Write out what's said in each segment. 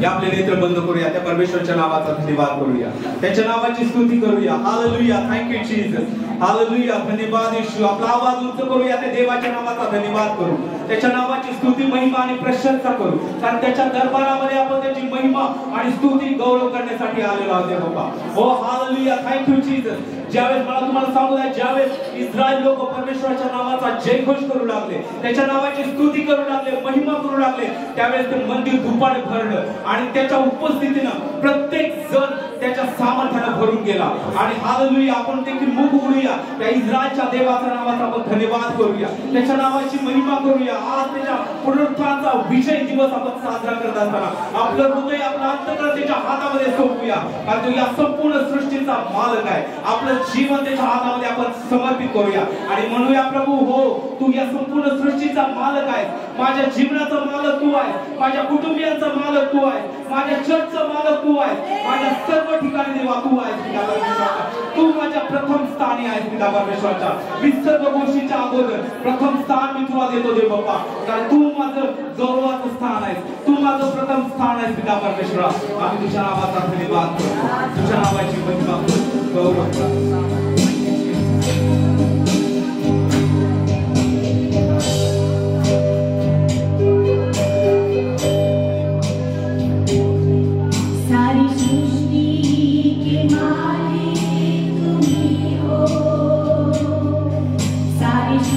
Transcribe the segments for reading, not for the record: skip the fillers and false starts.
आपले नेत्र बंद करूया, त्या परमेश्वराच्या नावाचा धन्यवाद करूया, त्याच्या नावाची स्तुती करूया. Hallelujah, thank you Jesus. Hallelujah, धन्यवाद येशू. आपला आवाज उंच करूया, त्या देवाच्या नावाचा धन्यवाद करू, त्याच्या नावाची स्तुती, महिमा आणि प्रशंसा करू, कारण त्याच्या दरबारामध्ये आपण त्याची महिमा आणि स्तुती गौरव करण्यासाठी आलेलो आहोत बाबा. हो हालेलुया, थँक यू जीसस. ज्यावेळेस मला तुम्हाला सांगू द्या, ज्यावेळेस इस्रायल लोक परमेश्वराच्या नावाचा जयघोष करू लागले, त्याच्या नावाची स्तुती करू लागले, महिमा करू लागले, त्यावेळेस ते मंदिर दुपार भरलं आणि त्याच्या उपस्थितीनं प्रत्येक जण त्याच्या सामर्थ्याने भरून गेला. आणि हालेलुया, आपण देखील मुख उघडूया, त्या इस्रायलच्या देवाच्या नावाचा आपण धन्यवाद करूया, त्याच्या नावाची महिमा करूया. आज त्याच्या पुनरुत्थानाचा विजय दिवस आपण साजरा करत असताना आपलं हृदय, आपलं अंतःकरण त्याच्या हातामध्ये सोपूया, कारण तो या संपूर्ण सृष्टीचा मालक आहे. आपलं जीवन त्याच्या हातामध्ये आपण समर्पित करूया आणि म्हणूया, प्रभू हो, तू या संपूर्ण सृष्टीचा मालक आहेस, माझ्या जीवनाचा मालक तू आहेस, माझ्या कुटुंबियांचा मालक तू आहेस, माझ्या चर्चचा मालक तू आहेस, माझ्या सर्व ठिकाणी देवा तू आहेस. पिता परमेश्वराचा, तू माझ्या प्रथम स्थानी आहेस. पिता परमेश्वराचा, मी सर्व गोष्टीच्या अगोदर प्रथम स्थान मी तुला देतो देव बाप्पा, कारण तू माझं गौरवाचं स्थान आहेस, तू माझं प्रथम स्थान आहेस. पिता परमेश्वरा, आम्ही तुझ्या नावाचा धन्यवाद करतो, तुझ्या नावाची महिमा करतो, गौरव करतो. तुझको सागर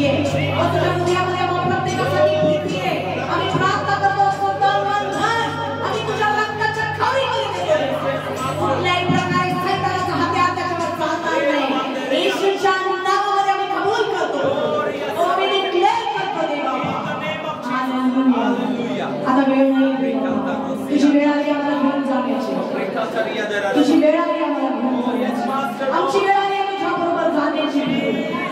शांती आहे, तुझ्या हृदयामध्ये प्रत्येकासाठी प्रीती आहे. आम्ही प्रार्थना करतो आम्ही तुझ्या रक्ताच्या खारीमध्ये देतो. कुठल्याही प्रकारे सैतानाचा हत्यार त्याच्यावर चालणार नाही. येशूच्या नावामध्ये आम्ही कबूल करतो, आम्ही डिक्लेअर करतो देवा. हालेलुया. आता वेळ नाही, तुझी वेळ आली आम्हाला घेऊन जाण्याची, तुझी वेळ आली आम्हाला घेऊन जाण्याची, आमची वेळ आली तुझ्या बरोबर जाण्याची.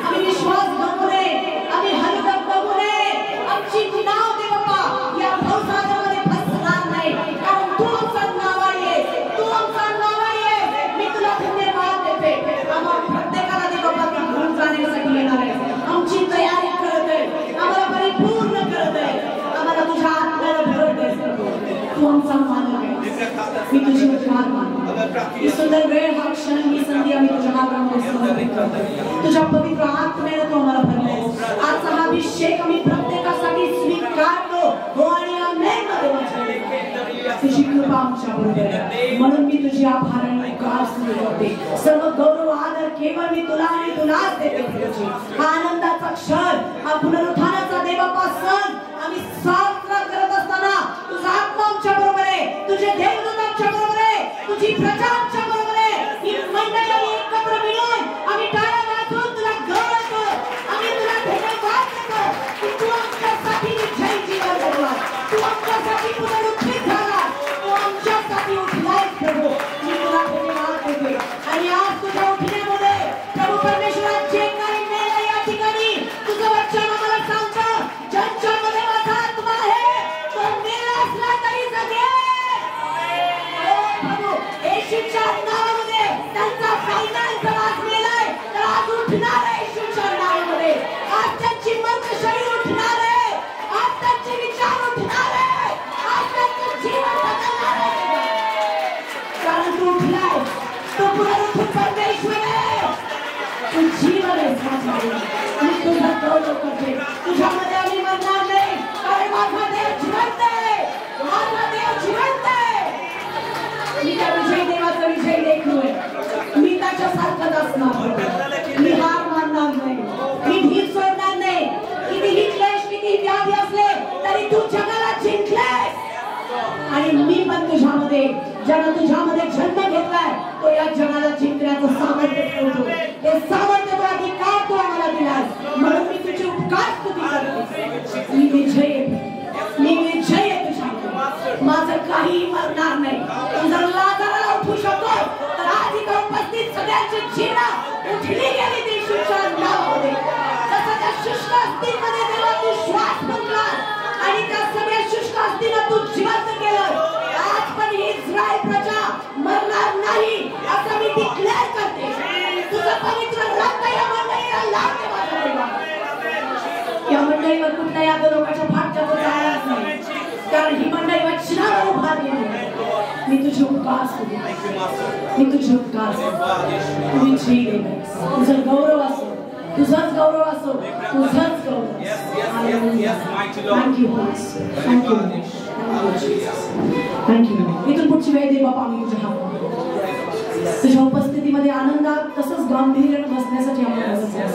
आम्ही विश्वास गमवू नये, आम्ही हलगर्जी गमवू नये. आमची नाव दे बाबा या भवसागरामध्ये फसणार नाही, कारण तू आमचा नावाडी आहे, तू आमचा नावाडी आहे. मी तुला धन्यवाद देते. आम्हाला प्रत्येकाला दे बाबा तू घेऊन जाण्यासाठी येणार आहे. आमची तयारी करत आहे, आम्हाला परिपूर्ण करत आहे, आम्हाला तुझ्या आत्म्याला भर दे. तू आमचा मालक आहे, मी तुझी उद्धार मानतो. ही सुंदर वेळ, हा क्षण, ही संधी आम्ही तुझ्या नावामध्ये समर्पित करतो. तुझ्या पवित्र आत्म्याने तू आम्हाला भरलेस. आजचा हा अभिषेक आम्ही प्रत्येकासाठी स्वीकारतो. हो आणि आमेन. तुझी कृपा आमच्या बरोबर आहे, म्हणून मी तुझी आभार आणि स्तुती करते. सर्व गौरव आदर केवळ मी तुला आणि तुलाच देते. हा आनंदाचा क्षण, हा पुनरुत्थानाचा देवाचा सण आम्ही साजरा करत असताना तुझा आत्मा आमच्या बरोबर आहे, तुझे देवदूत आमच्या बरोबर आहे, तुझी प्रजा आमच्या बरोबर आहे. ही मंडळी आम्ही एकत्र मिळून आम्ही टाळ्या वाजवून तुला गौरवतो, आम्ही तुला धन्यवाद देतो की तू आमच्यासाठी विजयी जीवन जगला, तू आमच्यासाठी पुनरुत्थित झाला, तू आमच्यासाठी उठलायस प्रभू. मी तुला धन्यवाद देते. आणि आज तुझ्या उठण्यामुळे प्रभू परमेश्वरात जे काही नेलं या ठिकाणी तुझं वचन आम्हाला सांगतं, ज्यांच्यामध्ये माझा आत्मा आहे तो मेला असला तरी जगेल. प्रभू येशूच्या नावामध्ये त्यांचा फायनल जर आज मेलाय तर आज उठणार आहे. येशूच्या नावामध्ये आज त्यांची मर्त शरीर उठणार आहे, आज त्यांचे विचार उठणार आहे, आज त्यांचं जीवन बदलणार आहे. कारण तू उठलाय, तू पुनरुत्थित परमेश्वर आहे, तू जीवन आहे माझ्यामध्ये. मी तुझा गौरव करते. तुझ्यामध्ये आम्ही मरणार नाही, कारण माझा देव जिवंत आहे, माझा देव जिवंत आहे. मी त्या विजयी देवाचा विजय देखलोय, मी त्याच्यासारखाच असणार. मी हार मानणार नाही, मी भीत सोडणार नाही. कितीही क्लेश, किती व्याधी असले तरी तू जगाला जिंकलेस. आणि मी पण तुझ्यामध्ये, ज्यानं तुझ्यामध्ये जन्म घेतलाय तो या जगाला जिंकण्याचं सामर्थ्य ठेवतो. ते सामर्थ्य तो अधिकार तू आम्हाला दिलास, म्हणून मी तुझे उपकार स्तुती करते. मी विजय आहे तुझ्यामध्ये, माझं काही मरणार नाही. तू जर लाजाराला उठू शकतो तर आज इथं उपस्थित सगळ्यांची जीवन उठली गेली येशूच्या नावामध्ये. जसं त्या शुष्क अस्थिमध्ये देवा तू श्वास फुंकलास आणि त्या सगळ्या शुष्क अस्थिला तू जिवंत केलं. आज पण ही इस्रायल प्रजा मरणार नाही असं मी डिक्लेअर करते. तुझं पवित्र रक्त या मंडळीला लागते माझ्या देवा. या मंडळीवर कुठल्याही आदरोगाच्या फाटक्याचं जायलाच नाही, कारण ही मंडळी वचनावर उभारली आहे. मी तुझे उपकार स्तुती, मी तुझे उपकार स्तुती. तुम्ही जी देवास, तुझं गौरव असो, तुझंच गौरव असो, तुझंच गौरव. Thank you, thank you, thank you. इथून पुढची वेळ दे बाबा, आम्ही तुझ्या हातात तुझ्या उपस्थितीमध्ये आनंदात तसंच गांभीर्याने बसण्यासाठी आम्हाला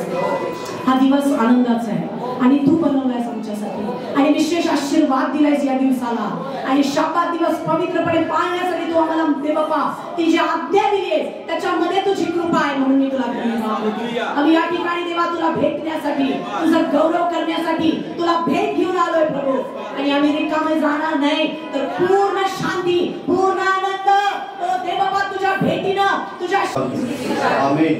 हा दिवस आनंदाचा आहे आणि तू बनवलायस आमच्यासाठी आणि विशेष आशीर्वाद दिलायस या दिवसाला. आणि शब्दात दिवस पवित्रपणे पाळण्यासाठी तू आम्हाला दे बाबा ती जी आज्ञा दिलीस त्याच्यामध्ये तुझी कृपा आहे, म्हणून मी तुला धन्यवाद देते. आम्ही या ठिकाणी देवा तुला भेटण्यासाठी, तुझा गौरव करण्यासाठी तुला भेट घेऊन आलोय प्रभू. आणि आम्ही रिकामे जाणार नाही, तर पूर्ण शांती, पूर्ण आनंद दे बाबा तुझ्या भेटीनं, तुझ्या आमेन.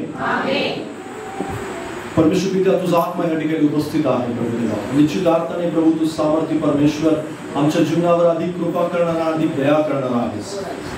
परमेश्वर पिता तुझा आत्मा या ठिकाणी उपस्थित आहे प्रभू देवा. निश्चित अर्थाने प्रभू तू सामर्थ्य परमेश्वर आमच्या जीवनावर अधिक कृपा करणारा, अधिक दया करणारा आहेस.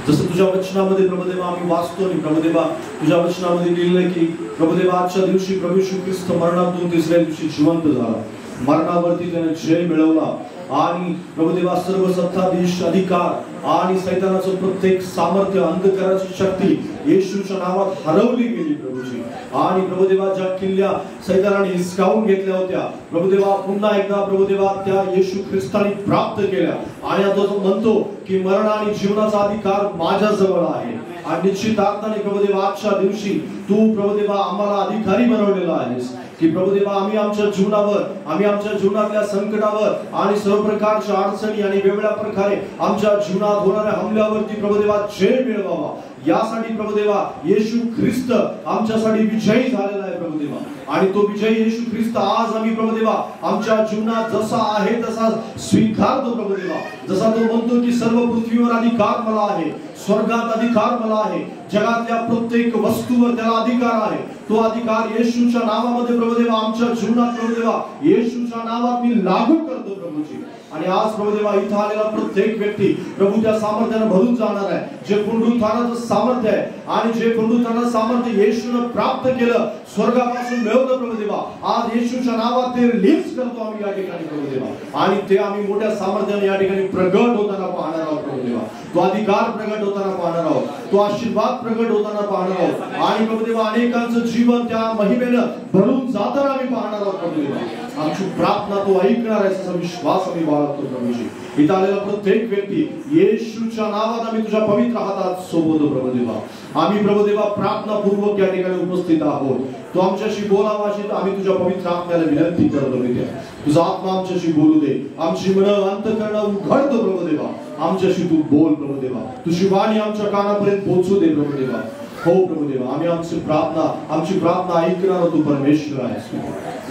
जसं तुझ्या वचनामध्ये प्रभुदेवा आम्ही वाचतो आणि प्रभुदेवा तुझ्या वचनामध्ये लिहिलंय की प्रभुदेवा आजच्या दिवशी प्रभू येशू ख्रिस्त मरणातून तिसऱ्या दिवशी जिवंत झाला, मरणावरती त्याने जय मिळवला आणि प्रभुदेवा सर्व सत्ताधीश, अधिकार आणि सैतानाचं प्रत्येक सामर्थ्य, अंधकाराची शक्ती येशूच्या नावात हरवली गेली प्रभूजी. आणि प्रभुदेवा ज्या किल्ल्या सैतानाने हिसकावून घेतल्या होत्या प्रभुदेवा पुन्हा एकदा प्रभुदेवा त्या येशू ख्रिस्ताने प्राप्त केल्या. आणि आता तो म्हणतो की मरण आणि जीवनाचा अधिकार माझ्या जवळ आहे. आणि निश्चित अर्थाने प्रभुदेवा आजच्या दिवशी तू प्रभुदेवा आम्हाला अधिकारी बनवलेला आहेस. की प्रभू देवा आम्ही आमच्या जीवनावर, आम्ही आमच्या जीवनातल्या संकटावर आणि सर्व प्रकारच्या अडचणी आणि वेगवेगळ्या प्रकारे आमच्या जीवनात होणाऱ्या हमल्यावरती प्रभू देवा जय मिळवावा, यासाठी प्रभू देवा येशू ख्रिस्त आमच्यासाठी विजयी झालेला आहे प्रभू देवा. आणि तो विजयी येशू ख्रिस्त आज आम्ही प्रभू देवा आमच्या जीवनात जसा आहे तसा स्वीकारतो प्रभू देवा. जसा तो म्हणतो की सर्व पृथ्वीवर अधिकार मला आहे, स्वर्गात अधिकार मला आहे, जगातल्या प्रत्येक वस्तूवर त्याला अधिकार आहे. तो अधिकार येशूच्या नावामध्ये प्रभू देवा आमच्या जीवनात प्रभू देवा येशूच्या नावात मी लागू करतो प्रभूजी. आणि आज प्रभू देवा इथं आलेला प्रत्येक व्यक्ती प्रभू त्या सामर्थ्याने भरून जाणार आहे, जे पुनरुत्थानाचं सामर्थ्य आहे. आणि जे पुनरुत्थानाचं सामर्थ्य येशूने प्राप्त केलं, स्वर्गापासून मिळवलं प्रभू देवा, आज येशूच्या नावात ते रिलीज करतो आम्ही या ठिकाणी प्रभू देवा. आणि ते आम्ही मोठ्या सामर्थ्याने या ठिकाणी प्रगट होताना पाहणार आहोत प्रभू देवा. तो अधिकार प्रगट होताना पाहणार आहोत, तो आशीर्वाद प्रगट होताना पाहणार आहोत. आणि प्रभू देवा अनेकांचं जीवन त्या महिमेनं भरून जाताना आम्ही पाहणार आहोत प्रभू देवा. आमची प्रार्थना तो ऐकणार आहे असा विश्वास आम्ही बाळगतो प्रभूजी. इथं आलेला प्रत्येक व्यक्ती येशूच्या नावात आम्ही तुझ्या पवित्र हातात सोबतो प्रभू देवा. आम्ही प्रभू देवा प्रार्थना पूर्वक या ठिकाणी उपस्थित आहोत. तो आमच्याशी बोलावा अशी आम्ही तुझ्या पवित्र आत्म्याला विनंती करतो विद्या. तुझा आत्मा आमच्याशी बोलू दे, आमची मन अंतःकरण उघडतो प्रभू देवा. आमच्याशी तू बोल प्रभू देवा, तुझी वाणी आमच्या कानापर्यंत पोहोचू दे प्रभू देवा. हो प्रभू देवा आम्ही आमची प्रार्थना ऐकणार तू परमेश्वर आहेस.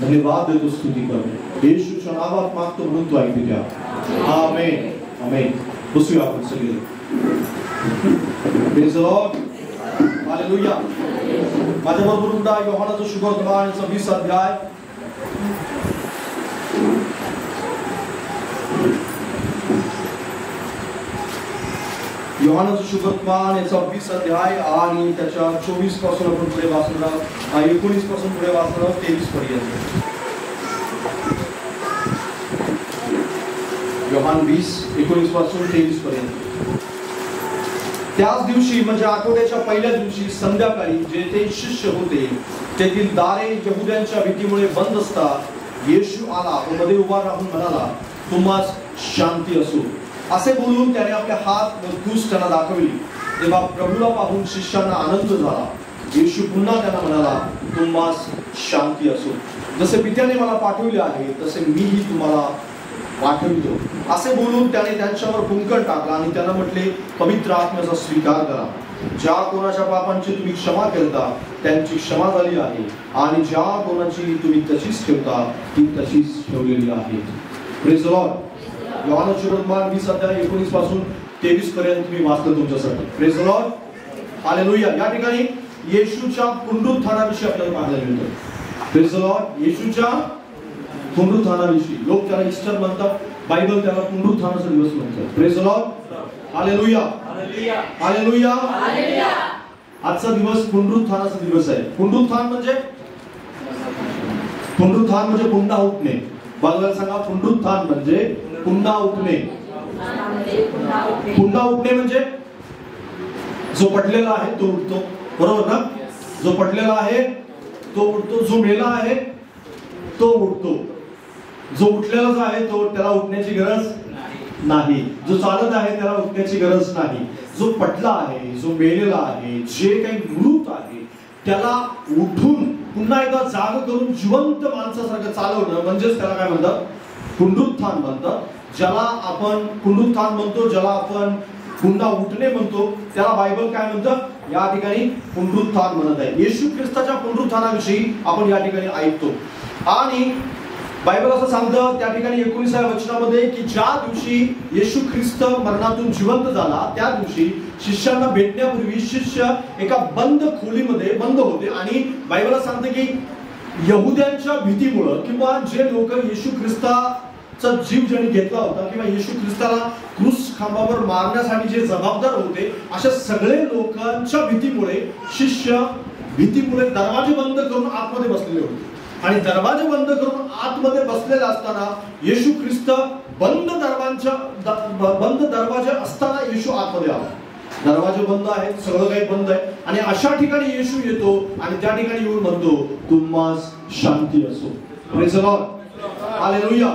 धन्यवाद देतो, स्तुती करतो येशूच्या नावात मागतो म्हणून तू ऐकू द्या. आमेन आमेन. बसूया आपण सगळे. Praise the Lord. हालेलुया. माझ्याबरोबर उघडा योहानाचा शुभवर्तमान 26 अध्याय. योहानाचा शुभवर्तमान 26 अध्याय आणि त्याच्या 24 पासून आपण पुढे वाचणार, 19 पासून पुढे वाचणार 23 पर्यंत. योहान 20:19 पासून 23 पर्यंत. त्याच दिवशी म्हणजे आठवड्याच्या पहिल्या दिवशी संध्याकाळी जे ते शिष्य होते तेथील दारे यहुद्यांच्या भीतीमुळे बंद असता येशू आला व मध्ये उभा राहून म्हणाला, तुम्हास शांती असो. असे बोलून त्याने आपले हात व धूस त्यांना दाखवली. तेव्हा प्रभूला पाहून शिष्यांना आनंद झाला. येशू पुन्हा त्यांना म्हणाला, तुम्हास शांती असो. जसे पित्याने मला पाठवले आहे तसे मीही तुम्हाला पाठवितो. असे बोलून त्याने त्यांच्यावर फुंकर टाकला आणि त्यांना म्हटले, पवित्र आत्म्याचा स्वीकार करा. ज्या कोणाच्या पापांची तुम्ही क्षमा करता त्यांची क्षमा झाली आहे, आणि ज्या कोणाची तुम्ही तशीच ठेवता ती तशीच ठेवलेली आहे. Praise the Lord. योहानाचा शुभवर्तमान 20 अध्याय 19 पासून 23 पर्यंत मी वाचलं तुमच्यासाठी. Praise the Lord. हालेलुया. या ठिकाणी येशूच्या पुनरुत्थानाविषयी आपल्याला पाहायला मिळतं. Praise the Lord. येशूच्या पुनरुत्थानाविषयी. लोक त्याला ईस्टर म्हणतात, बायबल त्याला पुनरुत्थानाचा दिवस म्हणतात. Praise the Lord. Hallelujah. Hallelujah. आजचा दिवस पुनरुत्थानाचा दिवस आहे. पुनरुत्थान म्हणजे पुन्हा उठणे. बायबल सांगा, पुनरुत्थान म्हणजे पुन्हा उठणे. पुन्हा उठणे म्हणजे जो पडलेला आहे तो उठतो, बरोबर ना? जो पडलेला आहे तो उठतो, जो मेला आहे तो उठतो, जो उठलेलाच आहे तो त्याला उठण्याची गरज नाही, जो चालत आहे त्याला उठण्याची गरज नाही. जो पडला आहे, जो मेलेला आहे, जे काही मृत आहे त्याला उठून पुन्हा एकदा जाग करून जिवंत माणसासारखं चालवणं म्हणजेच त्याला काय म्हणतात? पुनरुत्थान म्हणतात. ज्याला आपण पुनरुत्थान म्हणतो, ज्याला आपण पुन्हा उठणे म्हणतो, त्याला बायबल काय म्हणतं? या ठिकाणी पुनरुत्थान म्हणत आहे. येशू ख्रिस्ताच्या पुनरुत्थानाविषयी आपण या ठिकाणी ऐकतो. आणि बायबल असं सांगतं त्या ठिकाणी 19व्या वचनामध्ये की ज्या दिवशी येशू ख्रिस्त मरणातून जिवंत झाला त्या दिवशी शिष्यांना भेटण्यापूर्वी शिष्य एका बंद खोलीमध्ये बंद होते. आणि बायबल सांगते की यहुद्यांच्या भीतीमुळे किंवा जे लोक येशू ख्रिस्ताचा जीव ज्यांनी घेतला होता किंवा येशू ख्रिस्ताला क्रूस खांबावर मारण्यासाठी जे जबाबदार होते अशा सगळे लोकांच्या भीतीमुळे शिष्य भीतीमुळे दरवाजे बंद करून आतमध्ये बसलेले होते. आणि दरवाजे बंद करून आतमध्ये बसलेले असताना येशू ख्रिस्त बंद दरवाजे असताना येशू आतमध्ये आला. दरवाजे बंद आहेत, सगळं काही बंद आहे, आणि अशा ठिकाणी येशू येतो आणि त्या ठिकाणी येऊन म्हणतो, तुम्हास शांती असो. Praise the Lord. हालेलुया.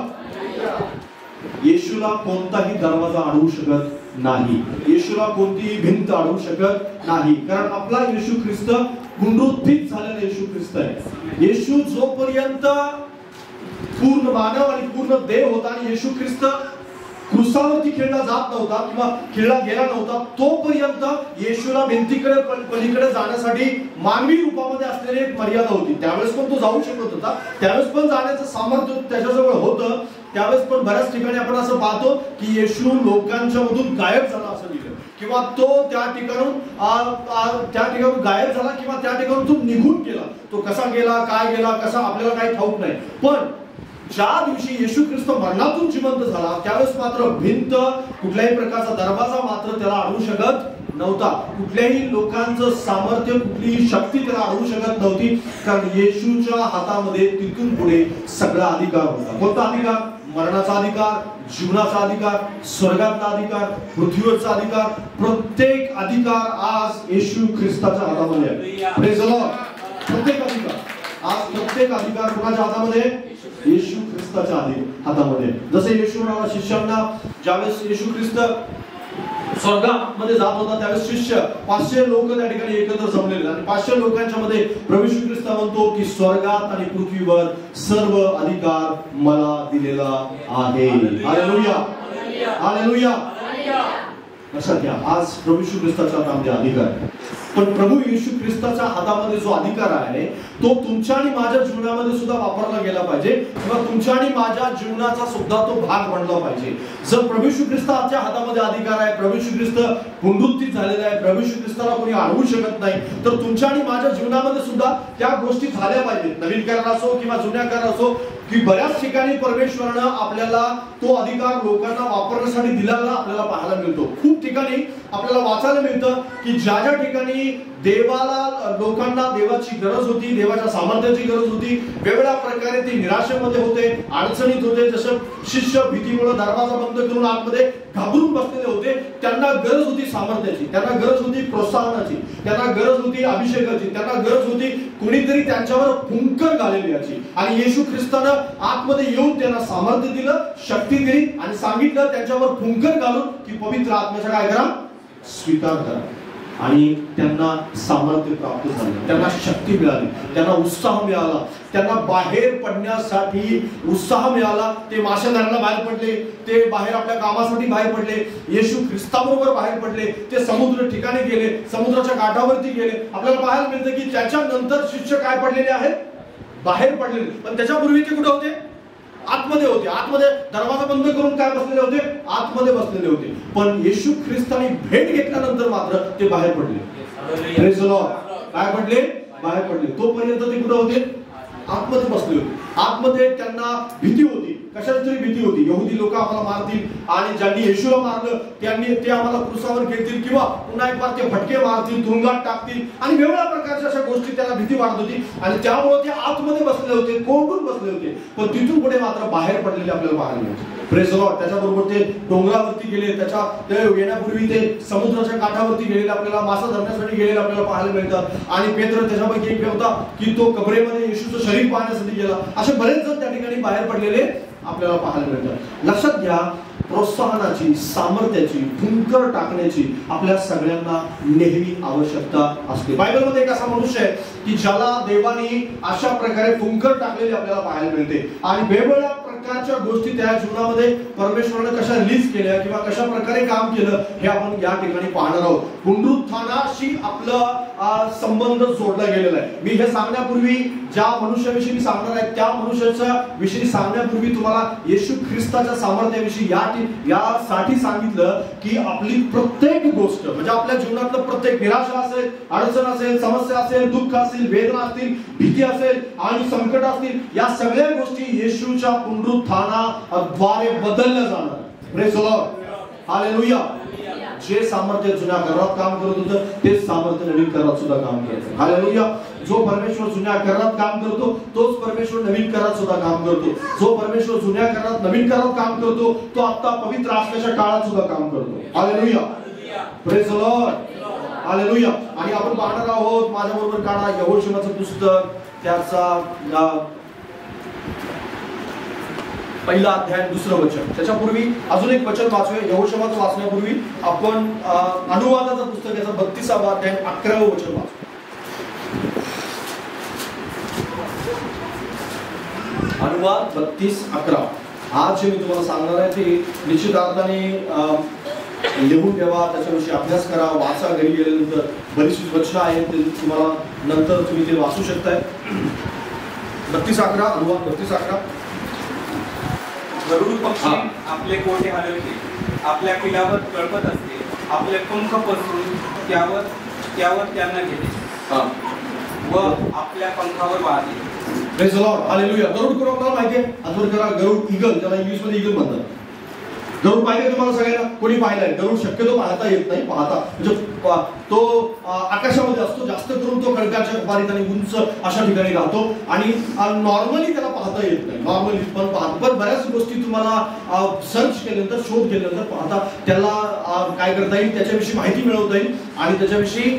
येशूला कोणताही दरवाजा अडवू शकत नाही, येशूला कोणतीही भिंत अडवू शकत नाही, कारण आपला येशू ख्रिस्त पुनरुत्थित झालेला येशू ख्रिस्त आहे. येशू जोपर्यंत पूर्ण मानव आणि पूर्ण देव होता आणि येशू ख्रिस्त क्रुसावरती खेळला जात नव्हता किंवा खेळला गेला नव्हता, तोपर्यंत येशूला भिंतीकडे पलीकडे जाण्यासाठी मानवी रूपामध्ये असलेली एक मर्यादा होती. त्यावेळेस पण तो जाऊ शकत होता, त्यावेळेस पण जाण्याचं सामर्थ्य त्याच्याजवळ होतं. त्यावेळेस पण बऱ्याच ठिकाणी आपण असं पाहतो की येशू लोकांच्या मधून गायब झाला असं लिहिलं, किंवा तो त्या ठिकाणून गायब झाला किंवा त्या ठिकाणून तो निघून गेला. तो कसा गेला, काय गेला, कसा, आपल्याला काही ठाऊक नाही. पण ज्या दिवशी येशू ख्रिस्त मरणातून जिवंत झाला त्यावेळेस मात्र भिंत, कुठल्याही प्रकारचा दरवाजा मात्र त्याला अडवू शकत नव्हता. कुठल्याही लोकांचं सामर्थ्य, कुठलीही शक्ती त्याला अडवू शकत नव्हती, कारण येशूच्या हातामध्ये तिथून पुढे सगळा अधिकार होता. कोणता अधिकार? मरणाचा अधिकार, जीवनाचा अधिकार, स्वर्गातला अधिकार, पृथ्वीवरचा अधिकार. प्रत्येक अधिकार आज येशू ख्रिस्ताच्या हातामध्ये आहे. Praise the Lord. प्रत्येक अधिकार आज, प्रत्येक अधिकार कोणाच्या हातामध्ये? येशू ख्रिस्ताच्या हातामध्ये. जसे येशू म्हणाला शिष्यांना, ज्यावेळेस येशू ख्रिस्त स्वर्गामध्ये जात होता त्यावेळेस शिष्य 500 लोक त्या ठिकाणी एकत्र जमलेले, आणि 500 लोकांच्या मध्ये प्रभू येशू ख्रिस्त म्हणतो की स्वर्गात आणि पृथ्वीवर सर्व अधिकार मला दिलेला आहे. Hallelujah, hallelujah. लक्षात घ्या, आज प्रभू येशू ख्रिस्ताच्या हातामध्ये अधिकार आहे. पण प्रभू येशू ख्रिस्ताच्या हातामध्ये जो अधिकार आहे तो तुमच्या आणि माझ्या जीवनामध्ये सुद्धा वापरला गेला पाहिजे, किंवा तुमच्या आणि माझ्या जीवनाचा सुद्धा तो भाग बनला पाहिजे. जर प्रभू येशू ख्रिस्ताच्या हातामध्ये अधिकार आहे, प्रभू येशू ख्रिस्त पुनरुत्थित झालेला आहे, प्रभू येशू ख्रिस्ताला कोणी अडवू शकत नाही, तर तुमच्या आणि माझ्या जीवनामध्ये सुद्धा त्या गोष्टी झाल्या पाहिजेत. नवीन करार असो किंवा जुन्या करार असो, की बऱ्याच ठिकाणी परमेश्वरानं आपल्याला तो अधिकार लोकांना वापरण्यासाठी दिलेला आपल्याला पाहायला मिळतो. खूप ठिकाणी आपल्याला वाचायला मिळतं की ज्या ज्या ठिकाणी देवाला, लोकांना देवाची गरज होती, देवाच्या सामर्थ्याची गरज होती, वेगवेगळ्या प्रकारे ते निराशेमध्ये होते, अडचणीत होते. जसं शिष्य भीतीमुळे दरवाजा बंद करून आतमध्ये घाबरून बसलेले होते, त्यांना गरज होती सामर्थ्याची, त्यांना गरज होती प्रोत्साहनाची, त्यांना गरज होती अभिषेकाची, त्यांना गरज होती कोणीतरी त्यांच्यावर फुंकर घालेली याची. आणि येशू ख्रिस्तानं आतमध्ये येऊन त्यांना सामर्थ्य दिलं, शक्ती दिली आणि सांगितलं त्यांच्यावर फुंकर घालून की पवित्र आत्म्याचा काय करा? स्वीकार करा. आणि त्यांना सामर्थ्य प्राप्त झालं, त्यांना शक्ती मिळाली, त्यांना उत्साह मिळाला, त्यांना बाहेर पडण्यासाठी उत्साह मिळाला. ते मासे धरायला बाहेर पडले, ते बाहेर आपल्या कामासाठी बाहेर पडले, येशू ख्रिस्ताबरोबर बाहेर पडले, ते समुद्र ठिकाणी गेले, समुद्राच्या काठावरती गेले. आपल्याला पाहायला मिळतं की त्याच्यानंतर शिष्य काय पडलेले आहेत? बाहेर पडलेले. पण त्याच्यापूर्वी ते कुठे होते? आतमध्ये होते. आतमध्ये दरवाजा बंद करून काय बसलेले होते? आतमध्ये बसलेले होते. पण येशू ख्रिस्ताने भेट घेतल्यानंतर मात्र ते बाहेर पडले. Praise the Lord. काय पडले? बाहेर पडले. तोपर्यंत ते कुठे होते? आतमध्ये बसले होते. आतमध्ये त्यांना भीती होती. कशाची तरी भीती होती. यहुदी लोक आम्हाला मारतील, आणि ज्यांनी येशूला मारलं ते आम्हाला क्रुसावर घेतील, किंवा पुन्हा एक बार ते फटके मारतील, तुरुंगात टाकतील, आणि वेगवेगळ्या प्रकारच्या अशा गोष्टी त्यांना भीती वाटत होती. आणि त्यामुळे ते आतमध्ये बसले होते, कोंडून बसले होते. पण तिथून पुढे मात्र बाहेर पडलेले आपल्याला पाहायला मिळते. Praise the Lord. त्याच्याबरोबर ते डोंगरावरती गेले, ते येण्यापूर्वी ते समुद्राच्या काठावरती गेलेले, आपल्याला मासा धरण्यासाठी गेलेले आपल्याला पाहायला मिळतात. आणि पेत्र त्याच्यापैकी एक होता की तो कबरेमध्ये येशूचं शरीर पाहण्यासाठी गेला. असे बरेच जण त्या ठिकाणी बाहेर पडलेले आपल्याला पाहायला मिळतात. लक्षात घ्या, प्रोत्साहनाची, सामर्थ्याची, फुंकर टाकण्याची आपल्या सगळ्यांना नेहमी आवश्यकता असते. बायबलमध्ये एक असा मनुष्य आहे की ज्याला देवाने अशा प्रकारे फुंकर टाकलेली आपल्याला पाहायला मिळते. आणि वेगवेगळ्या प्रकारच्या गोष्टी त्या जीवनामध्ये परमेश्वराने कशा रिलीज केल्या किंवा कशा प्रकारे काम केलं हे आपण या ठिकाणी पाहणार आहोत. पुनरुत्थानाशी आपला संबंध जोडला गेलेला आहे. मी हे सांगण्यापूर्वी, ज्या मनुष्याविषयी मी सांगणार आहे त्या मनुष्याच्या विषयी सांगण्यापूर्वी तुम्हाला येशू ख्रिस्ताच्या सामर्थ्याविषयी यासाठी सांगितलं की आपली प्रत्येक गोष्ट, म्हणजे आपल्या जीवनातलं प्रत्येक निराशा असेल, अडचण असेल, समस्या असेल, दुःख असेल, वेदना असतील, भीती असेल आणि संकट असतील, या सगळ्या गोष्टी येशूच्या पुनरुत्थानाद्वारे बदलल्या जाणार. Praise the Lord. हालेलुया. जे सामर्थ्य जुन्या करारात काम करत होतं तेच सामर्थ्य नवीन करारात सुद्धा काम करतं. हालेलुया. जो परमेश्वर जुन्या करारात काम करतो तोच परमेश्वर नवीन करारात सुद्धा काम करतो. जो परमेश्वर जुन्या करारात नवीन करारात काम करतो तो आता पवित्र आत्म्याच्या काळात सुद्धा काम करतो. Hallelujah. Praise the Lord. Hallelujah. आणि आपण पाहणार आहोत, माझ्या बरोबर काढा यहोशुआचं पुस्तक, त्याचा पहिला अध्याय 2रं वचन. त्याच्यापूर्वी अजून एक वचन वाचूया. यहोशुआचं वाचण्यापूर्वी आपण अनुवादाचं पुस्तक याचा 32वा अध्याय 11वं वचन वाचू. अनुवाद 32:11. आज जे मी तुम्हाला सांगणार आहे ते निश्चित अर्थाने लिहून ठेवा, त्याच्याविषयी अभ्यास करा, वाचा. घरी गेल्यानंतर बरीचशी वचनं आहेत ते तुम्हाला नंतर तुम्ही ते वाचू शकताय. 32:11 अनुवाद 32:11. गरुड पक्षी आपले गोटे हलवते, आपल्या पिलावर तळपत असते, आपले पंख पसरून त्यावर त्यांना घेते व आपल्या पंखावर वाहते. Praise the Lord, hallelujah. गरुड कोण आपल्याला माहिती आहे? आठवण करा, गरुड ईगल, ज्याला इंग्लिश मध्ये ईगल म्हणतात. गरुड पाहिजे तुम्हाला सगळ्यांना? कोणी पाहिलाय? गरुड शक्यतो पाहता येत नाही, पाहता म्हणजे तो आकाशामध्ये असतो, जास्त करून तो खडकाच्या बारीत आणि उंच अशा ठिकाणी राहतो आणि नॉर्मली त्याला पाहता येत नाही. नॉर्मली पण पाहतो, पण बऱ्याच गोष्टी तुम्हाला सर्च केल्यानंतर, शोध केल्यानंतर पाहता त्याला काय करता येईल, त्याच्याविषयी माहिती मिळवता येईल आणि त्याच्याविषयी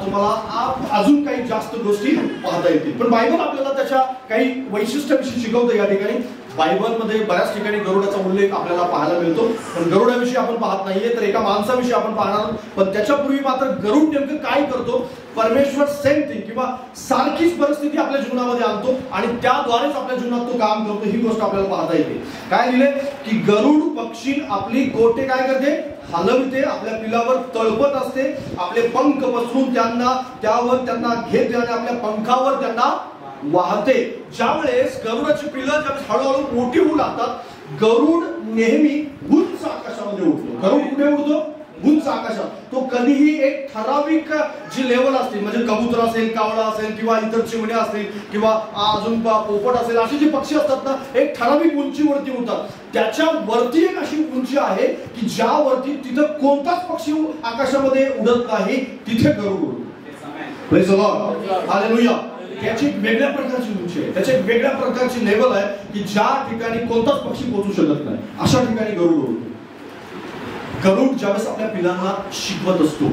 तुम्हाला अजून काही जास्त गोष्टी पाहता येतील. पण बायबल आपल्याला त्याच्या काही वैशिष्ट्याविषयी शिकवतं. या ठिकाणी बायबलमध्ये बऱ्याच ठिकाणी गरुडाचा उल्लेख आपल्याला पाहायला मिळतो, पण गरुडाविषयी आपण पाहत नाहीये, तर एका माणसाविषयी आपण पाहणार. पण त्याच्यापूर्वी मात्र गरुड नेमकं काय करतो? परमेश्वर सेम थिंग किंवा सारखीच परिस्थिती आपल्या जीवनामध्ये आणतो आणि त्याद्वारेच आपल्या जीवनात तो काम करतो. ही गोष्ट आपल्याला पाहता येते. काय लिहिले की गरुड पक्षी आपली गोटे काय करते? हलवते, आपल्या पिलावर तळपत असते, आपले पंख पसरून त्यावर त्यांना घेते आणि आपल्या पंखावर त्यांना वाहते. ज्यावेळेस गरुडाची पिलं ज्यावेळेस हळूहळू मोठी होऊ लागतात, गरुड नेहमी उंच आकाशामध्ये उडतो. गरुड कुठे उडतो? उंच आकाशात. तो कधीही एक ठराविक जी लेवल असते, म्हणजे कबूतर असेल, कावळा असेल किंवा इतर चिमण्या असतील किंवा अजून पोपट असेल, असे जे पक्षी असतात ना, एक ठराविक उंचीवरती उडतात. त्याच्या वरती एक अशी उंची आहे की ज्यावरती तिथं कोणताच पक्षी आकाशामध्ये उडत नाही, तिथे गरुड उडतो. Praise the Lord, hallelujah. त्याची वेगळ्या प्रकारची उंची आहे, त्याची वेगळ्या प्रकारची लेवल आहे की ज्या ठिकाणी कोणताच पक्षी पोहोचू शकत नाही, अशा ठिकाणी गरुड उडतो. गरुड ज्यावेळेस आपल्या पिलांना शिकवत असतो,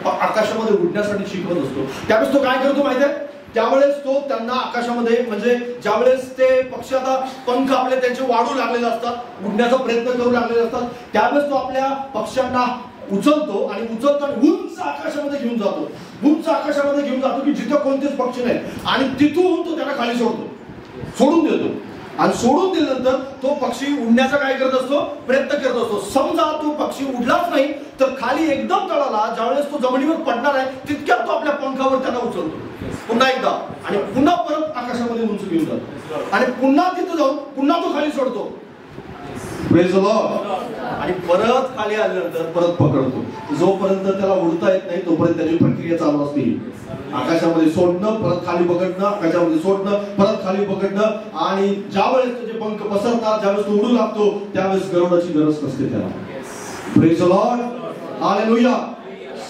आकाशामध्ये उडण्यासाठी शिकवत असतो, त्यावेळेस तो काय करतो माहिती आहे? त्यावेळेस तो त्यांना आकाशामध्ये, म्हणजे ज्यावेळेस ते पक्षी आता पंख आपले त्यांचे वाढू लागलेले असतात, उडण्याचा प्रयत्न करू लागलेले असतात, त्यावेळेस तो आपल्या पक्ष्यांना उचलतो आणि उंच आकाशामध्ये घेऊन जातो. उंच आकाशामध्ये घेऊन जातो की जिथं कोणतेच पक्षी नाही आणि तिथून तो त्यांना खाली सोडून देतो. आणि सोडून दिल्यानंतर तो पक्षी उडण्याचा काय करत असतो? प्रयत्न करत असतो. समजा तो पक्षी उडलाच नाही तर खाली एकदम तळाला, ज्यावेळेस तो जमिनीवर पडणार आहे तितक्यात तो आपल्या पंखावर त्यांना उचलतो पुन्हा एकदा आणि पुन्हा परत आकाशामध्ये उंच घेऊन जातो आणि पुन्हा तिथं जाऊन पुन्हा तो खाली सोडतो. Praise the Lord. आणि परत खाली आल्यानंतर परत पकडतो. जोपर्यंत त्याला उडता येत नाही तोपर्यंत त्याची प्रक्रिया चालू असते. आकाशामध्ये सोडणं, परत खाली पकडणं, आकाशामध्ये सोडणं, परत खाली पकडणं आणि ज्यावेळेस त्याचे पंख पसरतात, ज्यावेळेस तो उडू लागतो, त्यावेळेस गरुडाची गरज नसते त्याला. Praise the Lord, hallelujah.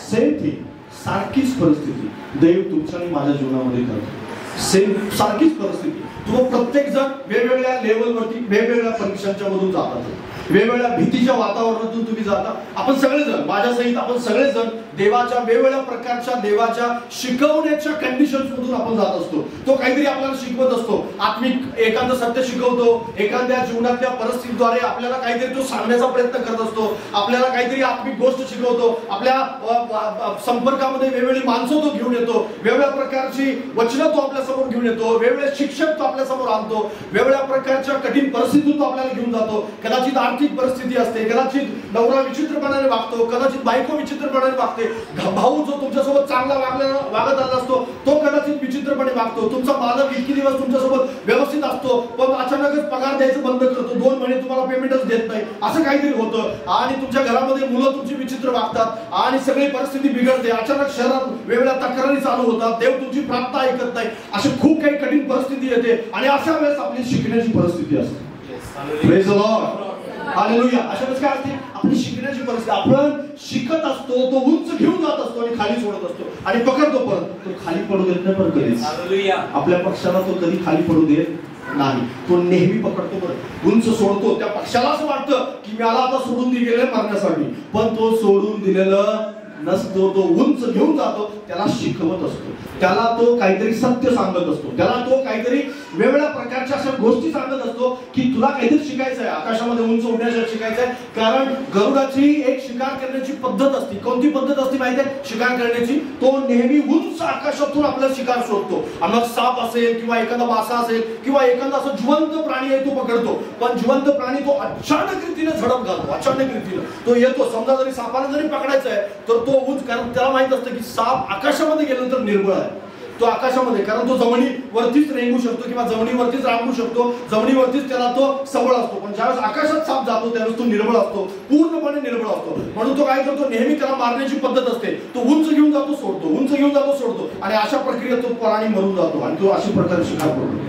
Same thing, सारखीच परिस्थिती देव तुमच्या आणि माझ्या जीवनामध्ये करतो. सेम सारखीच परिस्थिती. तुम्ही प्रत्येक जण वेगवेगळ्या लेवलवरती वेगवेगळ्या परीक्षांच्या मधून जातात, वेगवेगळ्या भीतीच्या वातावरणातून तुम्ही जाता. आपण सगळेजण, माझ्यासहित आपण सगळेजण देवाच्या वेगवेगळ्या प्रकारच्या देवाच्या शिकवण्याच्या कंडिशन्स मधून आपण जात असतो. तो काहीतरी आपल्याला शिकवत असतो, आत्मिक एखादं सत्य शिकवतो, एखाद्या जीवनातल्या परिस्थितीद्वारे आपल्याला काहीतरी तो सांगण्याचा प्रयत्न करत असतो, आपल्याला काहीतरी आत्मिक गोष्ट शिकवतो, आपल्या संपर्कामध्ये वेगवेगळी माणसं तो घेऊन येतो, वेगवेगळ्या प्रकारची वचनं तो आपल्या समोर घेऊन येतो, वेगवेगळे शिक्षक तो आपल्या समोर आणतो, वेगवेगळ्या प्रकारच्या कठीण परिस्थितीतून तो आपल्याला घेऊन जातो. कदाचित आर्थिक परिस्थिती असते, कदाचित नवरा विचित्रपणाने वागतो, कदाचित बायको विचित्रपणाने वागते, भाऊ जो तुमच्यासोबत चांगला वागत आला असतो तो कदाचित विचित्रपणे वागतो, तुमचा मालक इतके दिवस तुमच्यासोबत व्यवस्थित असतो पण अचानकच पगार द्यायचं बंद करतो, 2 महिने तुम्हाला पेमेंटच देत नाही, असं काहीतरी होतं आणि तुमच्या घरामध्ये मुलं तुमची विचित्र वागतात आणि सगळी परिस्थिती बिघडते. अचानक शहरात वेगवेगळ्या तक्रारी चालू होतात, देव तुमची प्रार्थना ऐकत नाही, अशी खूप काही कठीण परिस्थिती येते आणि अशा वेळेस आपली शिकण्याची परिस्थिती असते. Praise the Lord, hallelujah. अशा वेळेस काय असते? आपली शिकण्याची परिस्थिती. आपण शिकत असतो, तो उंच घेऊन जात असतो आणि खाली सोडत असतो आणि पकडतो, परत तो खाली पडू देत नाही. पण कधीच आपल्या पक्षाला तो कधी खाली पडू देत नाही, तो नेहमी पकडतो, परत उंच सोडतो. त्या पक्षाला असं वाटतं की मला आता सोडून दिलेलं मारण्यासाठी, पण तो सोडून दिलेलं नसतो, तो उंच घेऊन जातो, त्याला शिकवत असतो, त्याला तो काहीतरी सत्य सांगत असतो, त्याला तो काहीतरी वेगवेगळ्या प्रकारच्या अशा गोष्टी सांगत असतो की तुला काहीतरी शिकायचं आहे. आकाशामध्ये उंच उडण्याचं शिकायचं आहे. कारण गरुडाची एक शिकार करण्याची पद्धत असते. कोणती पद्धत असते माहिती आहे शिकार करण्याची? तो नेहमी उंच आकाशातून आपला शिकार शोधतो. मग साप असेल किंवा एखादा मासा असेल किंवा एखादा असं जिवंत प्राणी आहे तो पकडतो. पण जिवंत प्राणी तो अचानक रीतीने झडप घालतो. अचानक रीतीने तो येतो. समजा जरी सापाला जरी पकडायचं आहे तर तो उंच, कारण त्याला माहित असतं की साप आकाशामध्ये गेल्यानंतर निर्बळ आहे. तो आकाशामध्ये, कारण तो जमिनीवरतीच रेंगू शकतो किंवा जमिनीवरतीच रांगू शकतो, जमिनीवरतीच त्याला तो सबळ असतो. पण ज्यावेळेस आकाशात साप जातो त्यावेळेस तो निर्बळ असतो, पूर्णपणे निर्बळ असतो. म्हणून तो काय करतो, नेहमी त्याला मारण्याची पद्धत असते. तो उंच घेऊन जातो सोडतो, उंच घेऊन जातो सोडतो, आणि अशा प्रक्रियेत तो प्राणी मरून जातो आणि तो अशा प्रकारे शिकार करतो.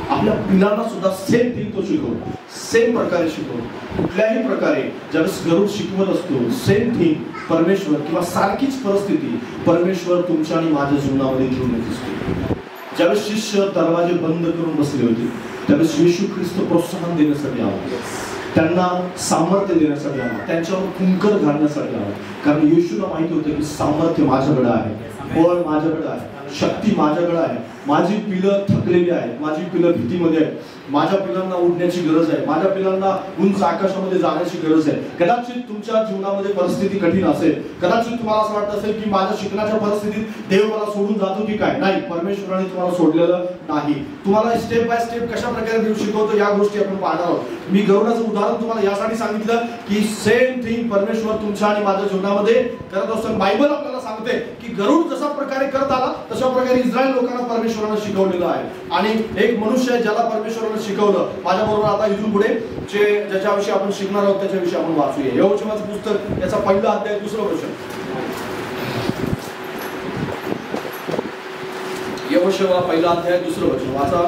आपल्या पिलांना सुद्धा सेम थिंग तो शिकवतो, सेम प्रकारे शिकवतो. कुठल्याही प्रकारे ज्यावेळेस गरुड शिकवत असतो सेम थिंग परमेश्वर किंवा सारखीच परिस्थिती परमेश्वर तुमच्या आणि माझ्या जीवनामध्ये घेऊन येत असतो. ज्यावेळेस शिष्य दरवाजे बंद करून बसले होते त्यावेळेस येशू ख्रिस्त प्रोत्साहन देण्यासाठी आला, त्यांना सामर्थ्य देण्यासाठी आला, त्यांच्यावर कुंकर घालण्यासाठी आला. कारण येशूला माहिती होतं की सामर्थ्य माझ्याकडे आहे, बळ माझ्याकडे आहे, शक्ती माझ्याकडे आहे. माझी पिलं थकलेली आहेत, माझी पिलं भीतीमध्ये आहेत, माझ्या पिलांना उडण्याची गरज आहे, माझ्या पिलांना उंच आकाशामध्ये जाण्याची गरज आहे. कदाचित तुमच्या जीवनामध्ये परिस्थिती कठीण असेल, कदाचित तुम्हाला असं वाटत असेल की माझ्या शिकण्याच्या परिस्थितीत देव मला सोडून जातो की काय. नाही, परमेश्वराने तुम्हाला सोडलेलं नाही. तुम्हाला स्टेप बाय स्टेप कशा प्रकारे देव शिकवतो या गोष्टी आपण पाहणार आहोत. मी गरुडाचं उदाहरण तुम्हाला यासाठी सांगितलं की सेम थिंग परमेश्वर तुमच्या आणि माझ्या जीवनामध्ये करत असतो. बायबल आपल्याला सांगते की गरुड जशा प्रकारे करत आला तशा प्रकारे इस्रायल लोकांना परमेश्वराने शिकवलेलं आहे. आणि एक मनुष्य आहे ज्याला परमेश्वराने शिकवलं. माझ्या बरोबर आता इथून पुढे ज्याच्याविषयी आपण शिकणार आहोत त्याच्याविषयी आपण वाचूया. यहोशुआचं पुस्तक याचा पहिला अध्याय 2रं वचन. यहोशुआ पहिला अध्याय 2रं वचन वाचा.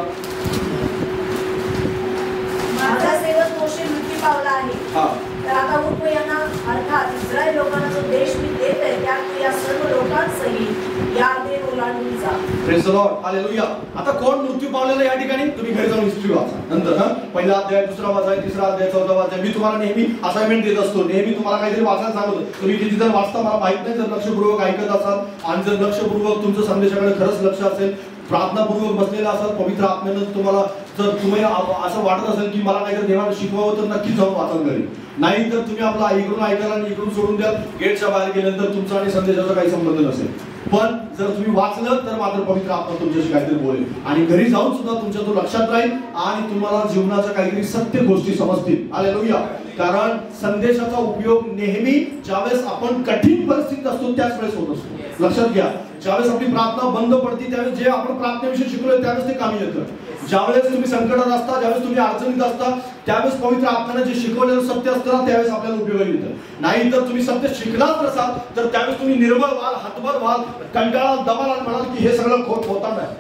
माझा सेवक मोशे मृत्यू पावला आहे, तर आता उठ यांना, अर्थात इस्रायल लोकांना जो देश मी देत आहे त्यात तू या सर्व लोकांसहित यार्देन ओलांडून जा. Praise the Lord, hallelujah. आता कोण मृत्यू पावलेला या ठिकाणी? तुम्ही घरी जाऊन हिस्ट्री वाचा नंतर. पहिला अध्याय, 2रा अध्याय, 3रा अध्याय, 4था अध्याय. मी तुम्हाला नेहमी असाइनमेंट देत असतो, नेहमी तुम्हाला काहीतरी वाचायला सांगतो. तुम्ही किती जर वाचता मला माहित नाही. जर लक्षपूर्वक ऐकत असाल आणि जर लक्षपूर्वक तुमचं संदेशाकडे खरंच लक्ष असेल, प्रार्थनापूर्वक बसलेला असाल, पवित्र आत्म्यानं तुम्हाला जर तुम्ही असं वाटत असेल की मला काहीतरी देवाने शिकवावं तर नक्कीच जाऊन वाचन घरी. नाही तर तुम्ही आपला इकडून ऐकायला आणि इकडून सोडून द्या. गेटच्या बाहेर गेल्यानंतर तुमचा आणि संदेशाचा काही संबंध नसेल. पण जर तुम्ही वाचलं तर मात्र पवित्र आत्मा तुमच्याशी काहीतरी बोलेल आणि घरी जाऊन सुद्धा तुमच्या तो लक्षात राहील आणि तुम्हाला जीवनाच्या काहीतरी सत्य गोष्टी समजतील. हालेलुया. कारण संदेशाचा उपयोग नेहमी ज्यावेळेस आपण कठीण परिस्थितीत असतो त्याच वेळेस होत असतो. लक्षात घ्या, ज्यावेळेस आपली प्रार्थना बंद पडते त्यावेळेस जे आपण प्रार्थनेविषयी शिकलोय त्यावेळेस ते कामी येतं. ज्यावेळेस तुम्ही संकटात असता, ज्यावेळेस तुम्ही अडचणीत असता त्यावेळेस पवित्र आत्म्याने जे शिकवलेलं सत्य असतं ना त्यावेळेस आपल्याला उपयोगी येतं. नाही तर तुम्ही सत्य शिकलाच नसाल तर त्यावेळेस तुम्ही निर्बळ व्हाल, हातभर व्हाल, कंटाळा दबाल आणि म्हणाल की हे सगळं खोट होता नाही.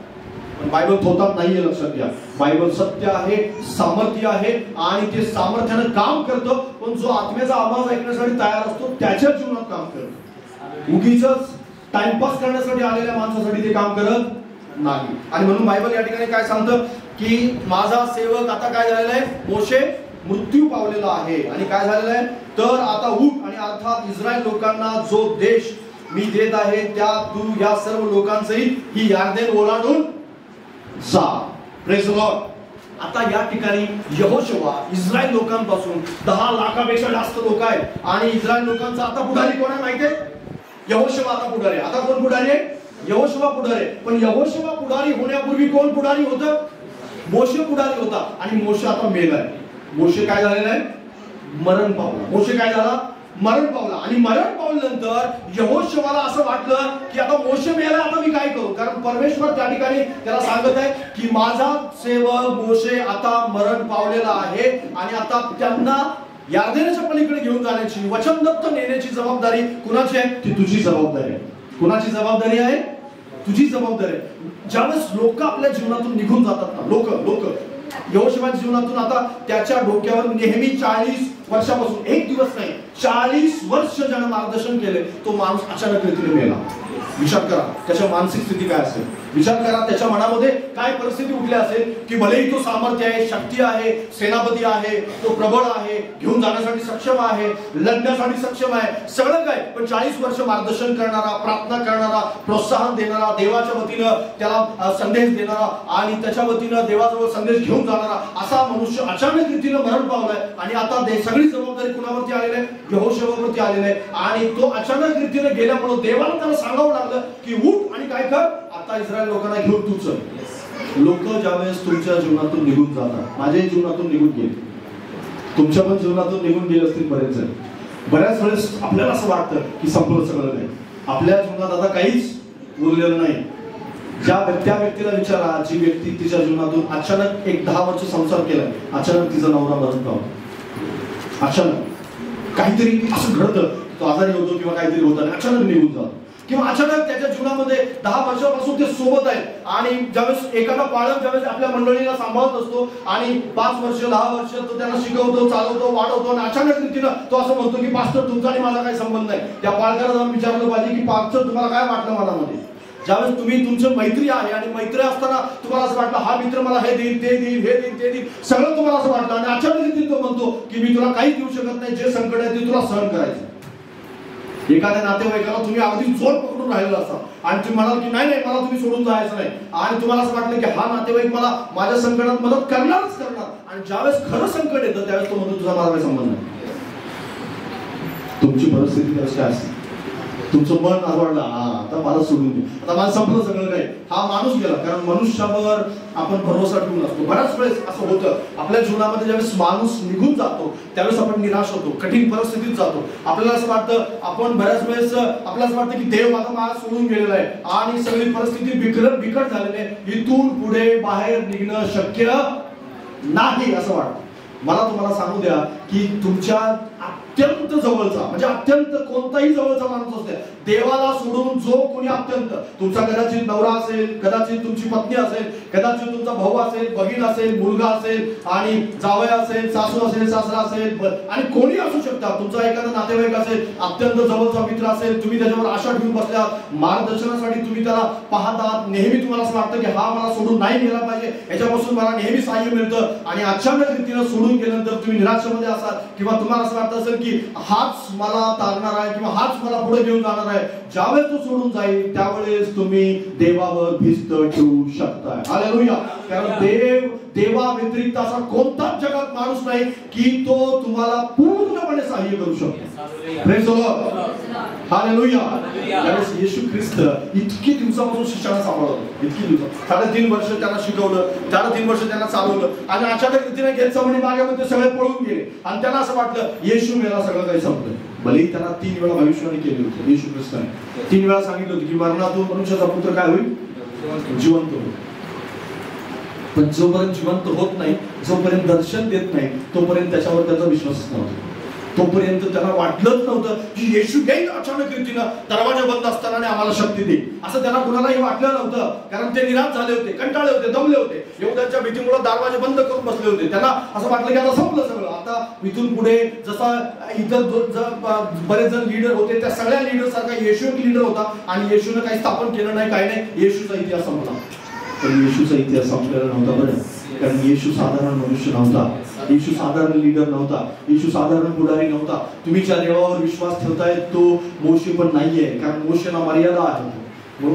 पण बायबल थोतात नाहीये. लक्षात घ्या, बायबल सत्य आहे, सामर्थ्य आहे आणि ते सामर्थ्यानं काम करतं. पण जो आत्म्याचा आवाज ऐकण्यासाठी तयार असतो त्याच्या जीवनात काम करतो. उगीच टाइमपास करण्यासाठी आलेल्या माणसासाठी ते काम करत नाही. आणि म्हणून बायबल या ठिकाणी काय सांगतं की माझा सेवक आता काय झालेला आहे, मोशे मृत्यू पावलेला आहे. आणि काय झालेलं आहे तर आता उठ आणि अर्थात इस्रायल लोकांना जो देश मी देत आहे त्या तू या सर्व लोकांसहित ही यार्देन ओलांडून जा. Praise the Lord. आता या ठिकाणी यहोशुआ इस्रायल लोकांपासून 10 लाखापेक्षा जास्त लोक आहेत आणि इस्रायल लोकांचा आता पुढारी कोण आहे माहितीये? यहोशुआ आता पुढारी. आता कोण पुढारी आहे? यहोशुआ पुढारी. पण यहोशुआ पुढारी होण्यापूर्वी कोण पुढारी होतं? मोशे पुढारी होता. आणि मोशे आता मेलाय. मोशे काय झालेला आहे? मरण पावला. मोशे काय झाला? मरण पावला. आणि मरण पावल्यानंतर यहोशुआला असं वाटलं की आता मोशे मेला, आता मी काय करू? कारण परमेश्वर त्या ठिकाणी त्याला सांगत आहे की माझा सेवक मोशे आता मरण पावलेला आहे आणि आता त्यांना यार्देनाच्या पलीकडे घेऊन जाण्याची, वचनदत्त नेण्याची जबाबदारी कुणाची आहे? ती तुझी जबाबदारी आहे. कुणाची जबाबदारी आहे? तुझी जबाबदारी आहे. ज्यावेळेस लोक आपल्या जीवनातून निघून जातात ना, लोक यहोशुआच्या जीवनातून आता त्याच्या डोक्यावर नेहमी 40 वर्षापासून एक दिवस नाही 40 वर्ष ज्यानं मार्गदर्शन केले तो माणूस अचानक रीतीने मेला. विचार करा त्याच्या मानसिक स्थिती काय असेल. विचार करा त्याच्या मनामध्ये काय परिस्थिती उठली असेल की भलेही तो सामर्थ्य आहे, शक्ती आहे, सेनापती आहे, तो प्रबळ आहे, घेऊन जाण्यासाठी सक्षम आहे, लढण्यासाठी सक्षम आहे, सगळं काय, पण 40 वर्ष मार्गदर्शन करणारा, प्रार्थना करणारा, प्रोत्साहन देणारा, देवाच्या वतीनं त्याला संदेश देणारा आणि त्याच्या वतीनं देवाजवळ संदेश घेऊन जाणारा असा मनुष्य अचानक रीतीनं मरण पावलाय आणि आता सगळी जबाबदारी कुणावरती आलेली आहे? यहोशुआवरती आलेली आहे. आणि तो अचानक रीतीनं गेल्यामुळे देवाला त्याला सांगावं लागलं की उठ आणि काय कर, आता इस्रायल लोकांना घेऊन तू चल. लोक ज्यावेळेस तुमच्या जीवनातून निघून जातात, माझ्या जीवनातून निघून गेले, तुमच्या पण जीवनातून निघून गेले असतील बरेच जण. बऱ्याच वेळेस आपल्याला असं वाटतं की संपलं सगळं नाही, आपल्या जीवनात आता काहीच उरलेलं नाही. त्या व्यक्तीला विचारा, जी व्यक्ती तिच्या जीवनातून अचानक एक 10 वर्ष संसार केलाय, अचानक तिचा नवरा मरण पावला, अचानक काहीतरी असं घडतं, तो आजारी होतो किंवा काहीतरी होतं आणि अचानक निघून जातो, किंवा अचानक त्याच्या जीवनामध्ये 10 वर्षापासून ते सोबत आहेत आणि ज्यावेळेस एखादा पालक ज्यावेळेस आपल्या मंडळीला सांभाळत असतो आणि 5 वर्ष 10 वर्ष तो त्यांना शिकवतो, चालवतो, वाढवतो आणि अचानक रीतीनं तो असं म्हणतो की पास्टर तुमचा आणि माझा काही संबंध नाही. त्या पालकाला जाऊन विचारलं पाहिजे की पास्टर तुम्हाला काय वाटलं मनामध्ये? ज्यावेळेस तुम्ही तुमचं मैत्री आहे आणि मैत्री असताना तुम्हाला असं वाटलं हा मित्र मला हे देईल, ते देईल, हे देईल, ते देईल, सगळं तुम्हाला असं वाटलं आणि अचानक रीतीने तो म्हणतो की मी तुला काहीच देऊ शकत नाही, जे संकट आहे ते तुला सहन करायचं. एखाद्या नातेवाईकाला तुम्ही अगदी जोर पकडून राहिलेला असता आणि तुम्ही म्हणाल की नाही नाही मला तुम्ही सोडून जायचं नाही आणि तुम्हाला असं वाटलं की हा नातेवाईक मला माझ्या संकटात मदत करणारच करणार आणि ज्यावेळेस खरं संकट येतं त्यावेळेस तो म्हणतो तुझा मला काही संबंध नाही. तुमची परिस्थिती त्यावेळेस काय असते? तुमचं मन आवडलं, आता मला सोडून दे, आता मला संपलं सगळं काही, हा माणूस गेला. कारण मनुष्यावर आपण भरोसा ठेवून असतो. बऱ्याच वेळेस असं होतं आपल्या जीवनामध्ये, ज्यावेळेस माणूस निघून जातो त्यावेळेस आपण निराश होतो, कठीण परिस्थितीत जातो. आपल्याला असं वाटतं, आपण बऱ्याच वेळेस आपल्याला असं वाटतं की देव माझा मला सोडून गेलेला आहे आणि सगळी परिस्थिती बिकट झालेली आहे, इथून पुढे बाहेर निघणं शक्य नाही असं वाटतं. मला तुम्हाला सांगू द्या की तुमच्या अत्यंत जवळचा, म्हणजे अत्यंत कोणताही जवळचा माणूस असते, देवाला सोडून जो कोणी अत्यंत, तुमचा कदाचित नवरा असेल, कदाचित तुमची पत्नी असेल, कदाचित तुमचा भाऊ असेल, बहीण असेल, मुलगा असेल आणि जावई असेल, सासू असेल, सासरा असेल आणि कोणी असू शकता, तुमचा एखादा नातेवाईक असेल, अत्यंत जवळचा मित्र असेल, तुम्ही त्याच्यावर आशा ठेवून बसल्यात, मार्गदर्शनासाठी तुम्ही त्याला पाहतात, नेहमी तुम्हाला असं वाटतं की हा मला सोडून नाही गेला पाहिजे, याच्यापासून मला नेहमी सहाय्य मिळतं आणि अचानक रीतीनं सोडून गेल्यानंतर तुम्ही निराशेमध्ये असाल किंवा तुम्हाला असं वाटत असेल की हाच मला तारणार आहे किंवा हाच मला पुढे घेऊन जाणार आहे. ज्यावेळेस तो सोडून जाईल त्यावेळेस तुम्ही देवावर भिस्त ठेवू शकताय. हालेलुया. कारण देवा व्यतिरिक्त असा कोणताच जगात माणूस नाही की तो तुम्हाला पूर्णपणे सहाय्य करू शकतो. Praise the Lord. हालेलुया. त्यावेळेस येशू ख्रिस्त इतकी दिवसापासून शिष्याला सांभाळलं, इतकी दिवस, 3.5 वर्ष त्यांना शिकवलं, 3.5 वर्ष त्यांना चालवलं आणि अचानक रीतीने गेतसेमनी बागेमध्ये सगळे पळून गेले आणि त्यांना असं वाटलं येशू मेला, सगळं काही संपलं. भलेही त्यांना 3 वेळा भविष्यवाणी केली होती येशू ख्रिस्ताने, 3 वेळा सांगितलं होतं की मरणातून मनुष्याचा पुत्र काय होईल? जिवंत होईल. पण जोपर्यंत जिवंत होत नाही, जोपर्यंत दर्शन देत नाही, तोपर्यंत त्याच्यावर त्याचा विश्वासच नव्हता. तोपर्यंत त्यांना वाटलंच नव्हतं की येशू येईल अचानक रीतीनं, दरवाजा बंद असताना आणि आम्हाला शक्ती देईल, असं त्यांना कुणालाही वाटलं नव्हतं. कारण ते निराश झाले होते, कंटाळले होते, दमले होते, यहूद्यांच्या भीतीमुळे दरवाजे बंद करून बसले होते. त्यांना असं वाटलं की आता संपलं सगळं, आता इथून पुढे जसा इतर बरेच जण लीडर होते त्या सगळ्या लीडर सारखा येशू एक लीडर होता आणि येशूने काही स्थापन केलं नाही, काही नाही, येशूचा इतिहास संपला. पण येशूचा इतिहास संपलेला नव्हता बरं, कारण येशू साधारण मनुष्य नव्हता, येशू साधारण लीडर नव्हता, येशू साधारण पुढारी नव्हता. तुम्ही ज्या देवावर विश्वास ठेवताय तो मोशे पण नाहीये, कारण मोशेला मर्यादा आहे,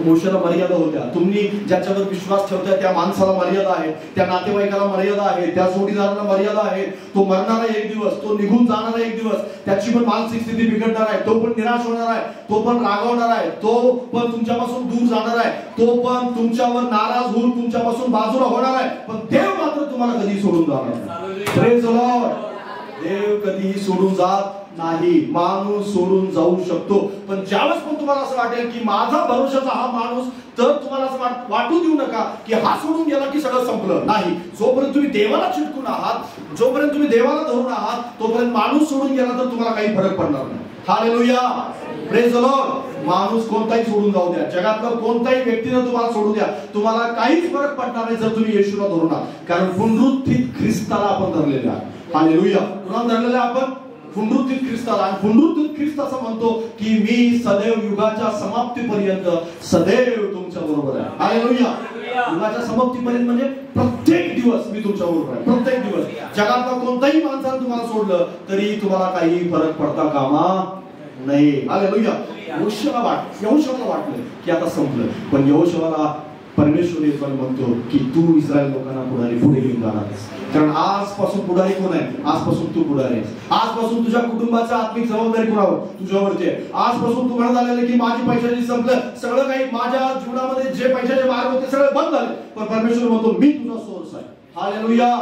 मोशेला मर्यादा होत्या. तुम्ही ज्याच्यावर विश्वास ठेवताय त्या माणसाला मर्यादा आहे, त्या नातेवाईकाला मर्यादा आहे, त्या जोडीदाराला मर्यादा आहे. तो मरणार आहे एक दिवस, तो निघून जाणार आहे एक दिवस, त्याची पण मानसिक स्थिती बिघडणार आहे, तो पण निराश होणार आहे, तो पण रागवणार आहे, तो पण तुमच्यापासून दूर जाणार आहे, तो पण तुमच्यावर नाराज होऊन तुमच्यापासून बाजूला होणार आहे. पण देव मात्र तुम्हाला कधी सोडून जाणार नाही. Praise the Lord. देव कधीही सोडून जात नाही. माणूस सोडून जाऊ शकतो, पण ज्यावेळेस पण तुम्हाला असं वाटेल की माझा भरोशाचा हा माणूस, तर तुम्हाला असं वाटू देऊ नका की हा सोडून गेला की सगळं संपलं. नाही, जोपर्यंत तुम्ही देवाला चिटकून आहात, जोपर्यंत तुम्ही देवाला धरून आहात, तोपर्यंत माणूस सोडून गेला तर तुम्हाला काही फरक पडणार नाही. हालेलुया. Praise the Lord. माणूस कोणताही सोडून जाऊ द्या, जगातला कोणताही व्यक्तीने तुम्हाला सोडू द्या, तुम्हाला काहीच फरक पडणार नाही जर तुम्ही येशूला धरून आहात. कारण पुनरुत्थित ख्रिस्ताला आपण धरलेले आहात. हालेलुया. कुणाला धरलेले आपण? पुनरुत्थित ख्रिस्ताला. आणि पुनरुत्थित ख्रिस्त असं म्हणतो की मी सदैव युगाच्या समाप्तीपर्यंत सदैव तुमच्या तुमच्या बरोबर आहे. हालेलुया. युगाच्या समाप्तीपर्यंत म्हणजे प्रत्येक दिवस मी तुमच्या बरोबर आहे. प्रत्येक दिवस जगातला कोणताही माणसाने तुम्हाला सोडलं तरी तुम्हाला काही फरक पडता कामा नाही. हालेलुया. यहोशूआला वाटलं की आता संपलं, पण यहोशूआला परमेश्वर येतो आणि म्हणतो की तू इस्रायल लोकांना पुढे घेऊन जाणार आहेस. कारण आजपासून पुढारी कोण आहे? आजपासून तू पुढारी आहेस. आजपासून तुझ्या कुटुंबाचा आत्मिक जबाबदारी कोणावर? तुझ्यावरती आहे. आजपासून तू म्हणत आलेलं की माझी पैशाची संपलं, सगळं काही माझ्या जीवनामध्ये जे पैशाचे मार्ग होते सगळे बंद झाले, पण परमेश्वर म्हणतो मी तुझा सोर्स आहे. हालेलुया.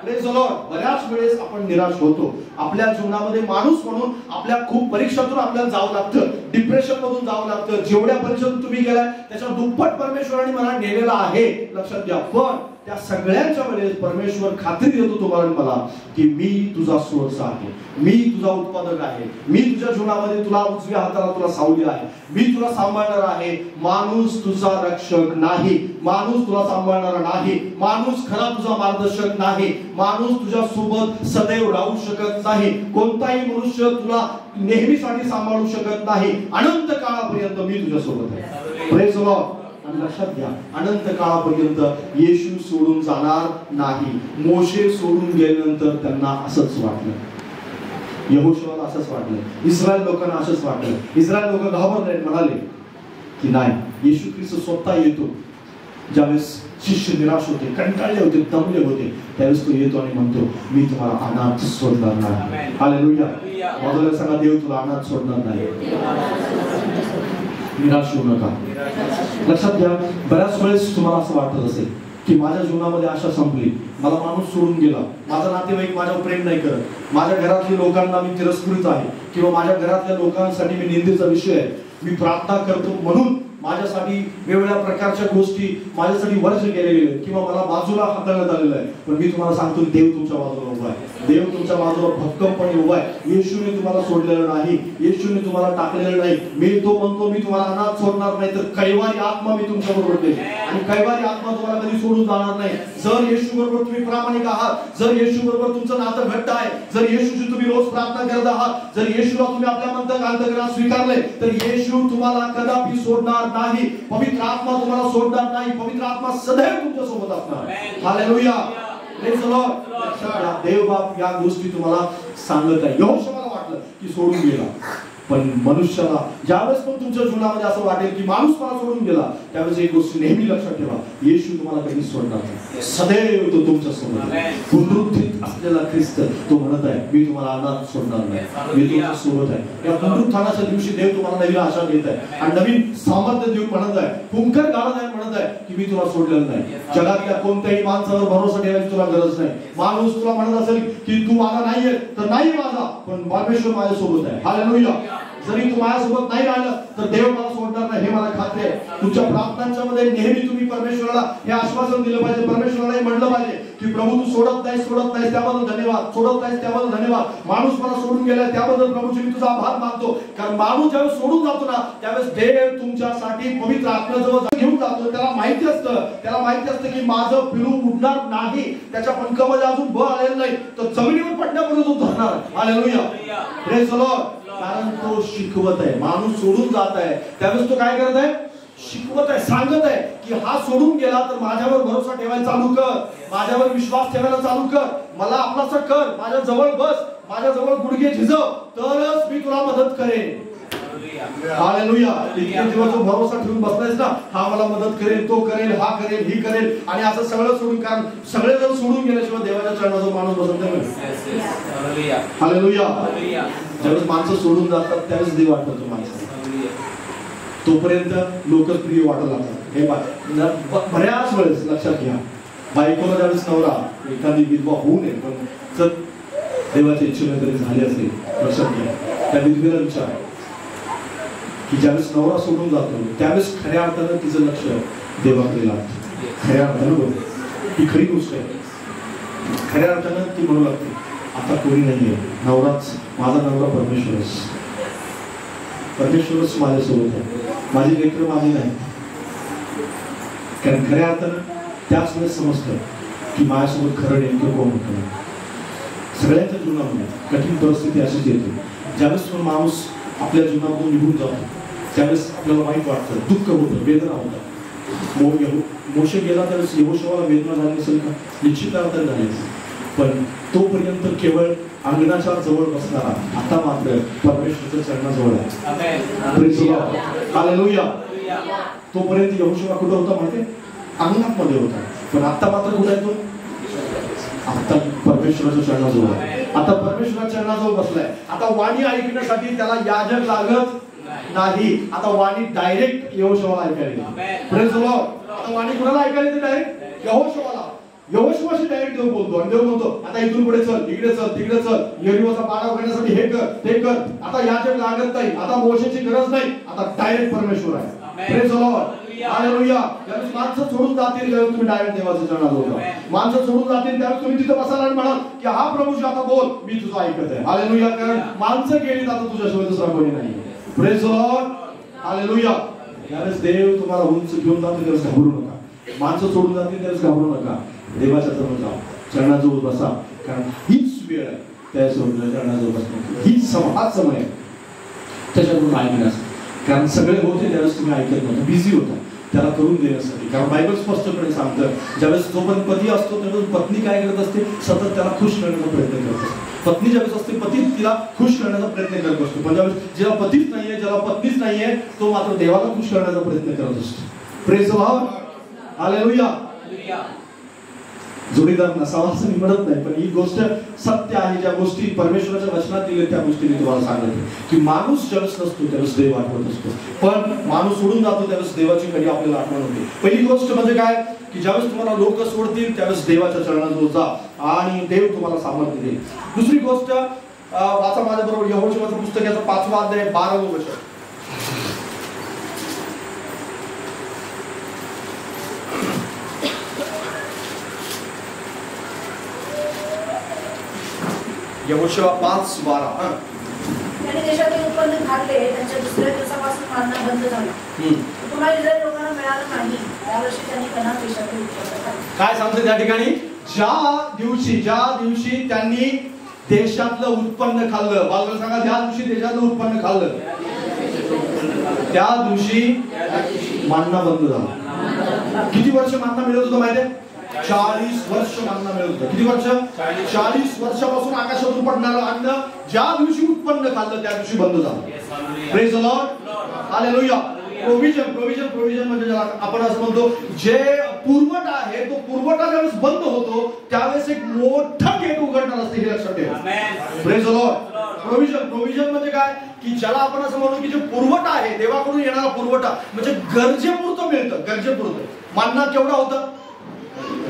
Praise the Lord. बऱ्याच वेळेस आपण निराश होतो. आपल्या जीवनामध्ये माणूस म्हणून आपल्या खूप परीक्षातून आपल्याला जावं लागतं, डिप्रेशन मधून जावं लागतं. जेवढ्या परीक्षेतून तुम्ही गेलाय त्याच्या दुप्पट परमेश्वराने मला नेलेला आहे, लक्षात घ्या. पण त्या सगळ्यांच्या वेळेस परमेश्वर खात्री देतो तुम्हाला मला की मी तुझा सोर्स आहे, मी तुझा उत्पादक आहे, मी तुझ्या जीवनामध्ये तुला उजव्या हाताला तुला सावली आहे, मी तुला सांभाळणार आहे. माणूस तुझा रक्षक नाही, माणूस तुला सांभाळणारा नाही, माणूस खरा तुझा मार्गदर्शक नाही, माणूस तुझ्या सोबत सदैव राहू शकत नाही, कोणताही मनुष्य तुला नेहमीसाठी सांभाळू शकत नाही. अनंत काळापर्यंत मी तुझ्या सोबत आहे. Praise the Lord. आणि लक्षात घ्या, अनंत काळापर्यंत येशू सोडून जाणार नाही. मोशे सोडून गेल्यानंतर त्यांना असंच वाटलं, यहोशूआला असंच वाटलं, इस्रायल लोकांना असंच वाटलं. इस्रायल लोक घाबरले, म्हणाले की नाही, येशू ख्रिस्त स्वतः येतो. ज्यावेळेस शिष्य निराश होते, कंटाळले होते, दमले होते, त्यावेळेस तो येतो आणि म्हणतो मी तुम्हाला अनाथ सोडणार नाही. हालेलुया. बाजूला सांगा, देव तुला अनाथ सोडणार नाही. निराश होऊ नका. लक्षात घ्या, बऱ्याच वेळेस तुम्हाला असं वाटत असेल की माझ्या जीवनामध्ये आशा संपली, मला माणूस सोडून गेला, माझा नातेवाईक माझ्यावर प्रेम नाही करत, माझ्या घरातल्या लोकांना मी तिरस्कृत आहे, किंवा माझ्या घरातल्या लोकांसाठी मी निंदेचा विषय आहे. मी प्रार्थना करतो म्हणून माझ्यासाठी वेगवेगळ्या प्रकारच्या गोष्टी माझ्यासाठी वर्ष केले गेले किंवा मला बाजूला हाताळण्यात आलेलं आहे. पण मी तुम्हाला सांगतो, देव तुमच्या बाजूला उभा आहे. देव तुमच्या बाजूला भक्कमपणे उभा आहे. येशूने तुम्हाला सोडलेलं नाही, येशूने तुम्हाला टाकलेलं नाही. मी तो म्हणतो मी तुम्हाला अनाथ सोडणार नाही, तर कैवारी आत्मा मी तुमच्या बरोबर देईल आणि कैवारी आत्मा तुम्हाला कधी सोडून जाणार नाही. जर येशू बरोबर तुम्ही प्रामाणिक आहात, जर येशू बरोबर तुमचं नातं घट्ट आहे, जर येशूची तुम्ही रोज प्रार्थना करत आहात, जर येशूला तुम्ही आपल्या अंतःकरणात स्वीकारले, तर येशू तुम्हाला कदापि सोडणार नाही. पवित्र आत्मा तुम्हाला सोडणार नाही. पवित्र आत्मा सदैव तुमच्या सोबत असणार. हालेलुया. Praise the Lord. देव बाप या गोष्टी तुम्हाला सांगत आहे. यहोशूआला वाटलं की सोडून गेला, पण मनुष्याला ज्यावेळेस पण तुमच्या जीवनामध्ये असं वाटेल की माणूस मला सोडून गेला, त्यावेळेस एक गोष्ट नेहमी लक्षात ठेवा, येशू तुम्हाला कधी सोडणार नाही. सदैव तो तुमच्या सोबत आहे. पुनरुत्थित असलेला ख्रिस्त तो म्हणत आहे मी तुम्हाला अनाथ सोडणार नाही, मी तुमच्या सोबत आहे. या पुनरुत्थानाच्या दिवशी देव तुम्हाला नवीन आशा देत आहे आणि नवीन सामर्थ्य देऊन म्हणत आहे, फुंकर घालत आहे, म्हणत आहे की मी तुला सोडलेलं नाही. जगातल्या कोणत्याही माणसावर भरोसा ठेवायची तुला गरज नाही. माणूस तुला म्हणत असेल की तू माझा नाहीये, तर नाही माझा, पण परमेश्वर माझ्या सोबत आहे. हालेलुया. जरी तू माझ्यासोबत नाही राहिलं तर देव मला सोडणार नाही, हे मला खात्री आहे. तुमच्या प्रार्थनांच्या मध्ये नेहमी तुम्ही परमेश्वराला हे आश्वासन दिलं पाहिजे, परमेश्वराला म्हटलं पाहिजे की प्रभू तू सोडत नाही त्याबद्दल धन्यवाद, सोडत नाही त्याबद्दल धन्यवाद. माणूस मला सोडून गेला त्याबद्दल प्रभूजी मी तुझा आभार मानतो. कारण माणूस ज्यावेळेस सोडून जातो ना, त्यावेळेस देव तुमच्यासाठी पवित्र आत्म्याजवळ घेऊन जातो. त्याला माहिती असतं की माझं पिलू उडणार नाही, त्याच्या पंखामध्ये अजून बळ आलेलं नाही, तर जमिनीवर पडण्यापर्यंत तो धरणार. हालेलुया. Praise the Lord. कारण तो शिकवत आहे. माणूस सोडून जात आहे त्यावेळेस तो काय करत आहे? शिकवत आहे, सांगत आहे की हा सोडून गेला तर माझ्यावर भरोसा ठेवायला चालू कर, माझ्यावर विश्वास ठेवायला चालू कर, मला आपलासा कर, माझ्या जवळ बस, माझ्या जवळ गुडघे झिजव, तरच मी तुला मदत करेन. हालेलुया. इतके दिवस जो भरोसा ठेवून बसलायस ना, हा मला मदत करेल, तो करेल, हा करेल, ही करेल, आणि असं सगळं सोडून, कारण सगळे जण सोडून गेल्याशिवाय देवाच्या चरणाजवळ माणूस बसत नाही. हालेलुया. ज्यावेळेस माणसं सोडून जातात त्यावेळेस देव आठवतो माणसाला. तोपर्यंत लोकप्रिय वाटायला लागतात. हे बऱ्याच वेळेस लक्षात घ्या, बायकोला ज्यावेळेस नवरा एखादी विधवा होऊ नये, पण जर देवाच्या इच्छेने तरी झाली असेल, लक्षात घ्या, त्या विधवेला विचार की ज्यावेळेस नवरा सोडून जातो त्यावेळेस खऱ्या अर्थानं तिचं लक्ष देवाकडे लागतं. खऱ्या अर्थानं ही खरी गोष्ट आहे. खऱ्या अर्थानं ती म्हणू लागते आता कोणी नाहीये, नवराच माझा नवरा परमेश्वरच, परमेश्वरच माझ्यासोबत आहे, माझी लेकरं माझी नाही. कारण खऱ्या अर्थानं त्याच वेळेस समजतं की माझ्यासोबत खरं नेमकं कोण होतं. सगळ्यांच्या जीवनामध्ये कठीण परिस्थिती अशीच येते. ज्यावेळेस माणूस आपल्या जीवनातून निघून जातो त्यावेळेस आपल्याला वाईट वाटतं, दुःख होतं, वेदना होतात. मोशे गेला त्यावेळेस यहोशुआला वेदना झाली असेल का? निश्चित तर झाली, पण तोपर्यंत केवळ अंगणाच्या जवळ बसणारा आता मात्र परमेश्वराच्या चरणाजवळ आहे. Praise the Lord, hallelujah. तोपर्यंत यहोशुआ कुठं होता माहिती आहे? अंगणात मध्ये होता, पण आता मात्र कुठे आहे तो? आता परमेश्वराच्या चरणाजवळ आहे. आता परमेश्वराच्या चरणाजवळ बसलाय. आता वाणी ऐकण्यासाठी त्याला याजक लागत नाही. आता वाणी डायरेक्ट यहोशुआला ऐकायला. Praise the Lord. आता वाणी कुणाला ऐकायला येते? डायरेक्ट यहोशुआला. यहोशुआशी डायरेक्ट देव बोलतो आणि देव म्हणतो आता इथून पुढे चल, इकडे चल, तिकडे चल, यरीहोचा पाडाव करण्यासाठी हे कर, ते कर. आता याजक लागत नाही, आता मोशेची गरज नाही, आता डायरेक्ट परमेश्वर आहे. Praise the Lord, hallelujah. त्यावेळेस माणसं सोडून जातील त्यावेळेस तुम्ही डायरेक्ट देवाच्या चरणाजवळ जा. माणसं सोडून जातील त्यावेळेस तुम्ही तिथे बसाल आणि म्हणाल की हा प्रभूजी आता बोल, मी तुझं ऐकत आहे. हालेलुया. कारण माणसं गेली आता तुझ्याशिवाय दुसरा कोणी नाही. Praise the Lord, hallelujah. त्यावेळेस देव तुम्हाला उंच घेऊन जातो त्यावेळेस घाबरू नका. माणसं सोडून जातील त्यावेळेस घाबरू नका. देवाच्या जवळ जा, चरणाजवळ बसा, कारण हीच वेळ आहे त्याच्याजवळ चरणाजवळ बसण्याची. हीच हा समय आहे त्याच्याकडून ऐकण्यास. कारण सगळे होते त्यावेळेस तुम्ही ऐकत नव्हते, बिझी होता त्याला करून देण्यासाठी. कारण बायबल स्पष्टपणे सांगतं ज्यावेळेस जो पण पती असतो त्यावेळेस पत्नी काय करत असते? सतत त्याला खुश करण्याचा प्रयत्न करत असते. पत्नी ज्यावेळेस असते पती तिला खुश करण्याचा प्रयत्न करत असतो, पण ज्यावेळेस ज्याला पतीच नाहीये, ज्याला पत्नीच नाहीये, तो मात्र देवाला खुश करण्याचा प्रयत्न करत असतो. Praise the Lord, hallelujah. जोडीदार नसावा असं मी म्हणत नाही, पण ही गोष्ट सत्य आहे. ज्या गोष्टी परमेश्वराच्या वचनात दिल्या त्या गोष्टी मी तुम्हाला सांगते की माणूस ज्यावेळेस नसतो त्यावेळेस देव आठवत असतो, पण माणूस सोडून जातो त्यावेळेस देवाची कधी आपल्याला आठवण होते. पहिली गोष्ट म्हणजे काय की ज्यावेळेस तुम्हाला लोक सोडतील त्यावेळेस देवाच्या चरणाजवळ जा आणि देव तुम्हाला सामर्थ्य देईल. दुसरी गोष्ट वाचा माझ्या बरोबर यहोशुआचं पुस्तक याचा 5वा अध्याय 12वं वचन. यहोशुआ 5:12. त्यांनी देशातील उत्पन्न खाल्ले, त्यांच्या दुसऱ्या दिवसापासून मारणं बंद झालं. पुन्हा इस्रायल लोकांना मिळालं नाही. यावर्षी त्यांनी कनान देशातील उत्पन्न खाल्ले. काय सांगते त्या ठिकाणी? ज्या दिवशी त्यांनी देशातलं उत्पन्न खाल्लं, बाजूला सांगा, ज्या दिवशी देशातलं उत्पन्न खाल्लं त्या दिवशी मानना बंद झाला. किती वर्ष मानना मिळत होतं माहिती आहे? 40 वर्ष मानना मिळत होतं. किती वर्ष? 40 वर्षापासून आकाशातून पडणारं अन्न ज्या दिवशी उत्पन्न खाल्लं त्या दिवशी बंद झालं. Praise the Lord, hallelujah. Provision म्हणजे ज्याला आपण असं म्हणतो जे पुरवठा आहे तो पुरवठा ज्यावेळेस बंद होतो त्यावेळेस एक मोठा गेट उघडणार असते, हे लक्षात ठेवा. Praise the Lord. प्रोव्हिजन म्हणजे काय की ज्याला आपण असं म्हणतो की जे पुरवठा आहे देवाकडून येणारा पुरवठा म्हणजे गरजेपुरतं मिळतं. गरजेपुरतं. मानना केवढा होता?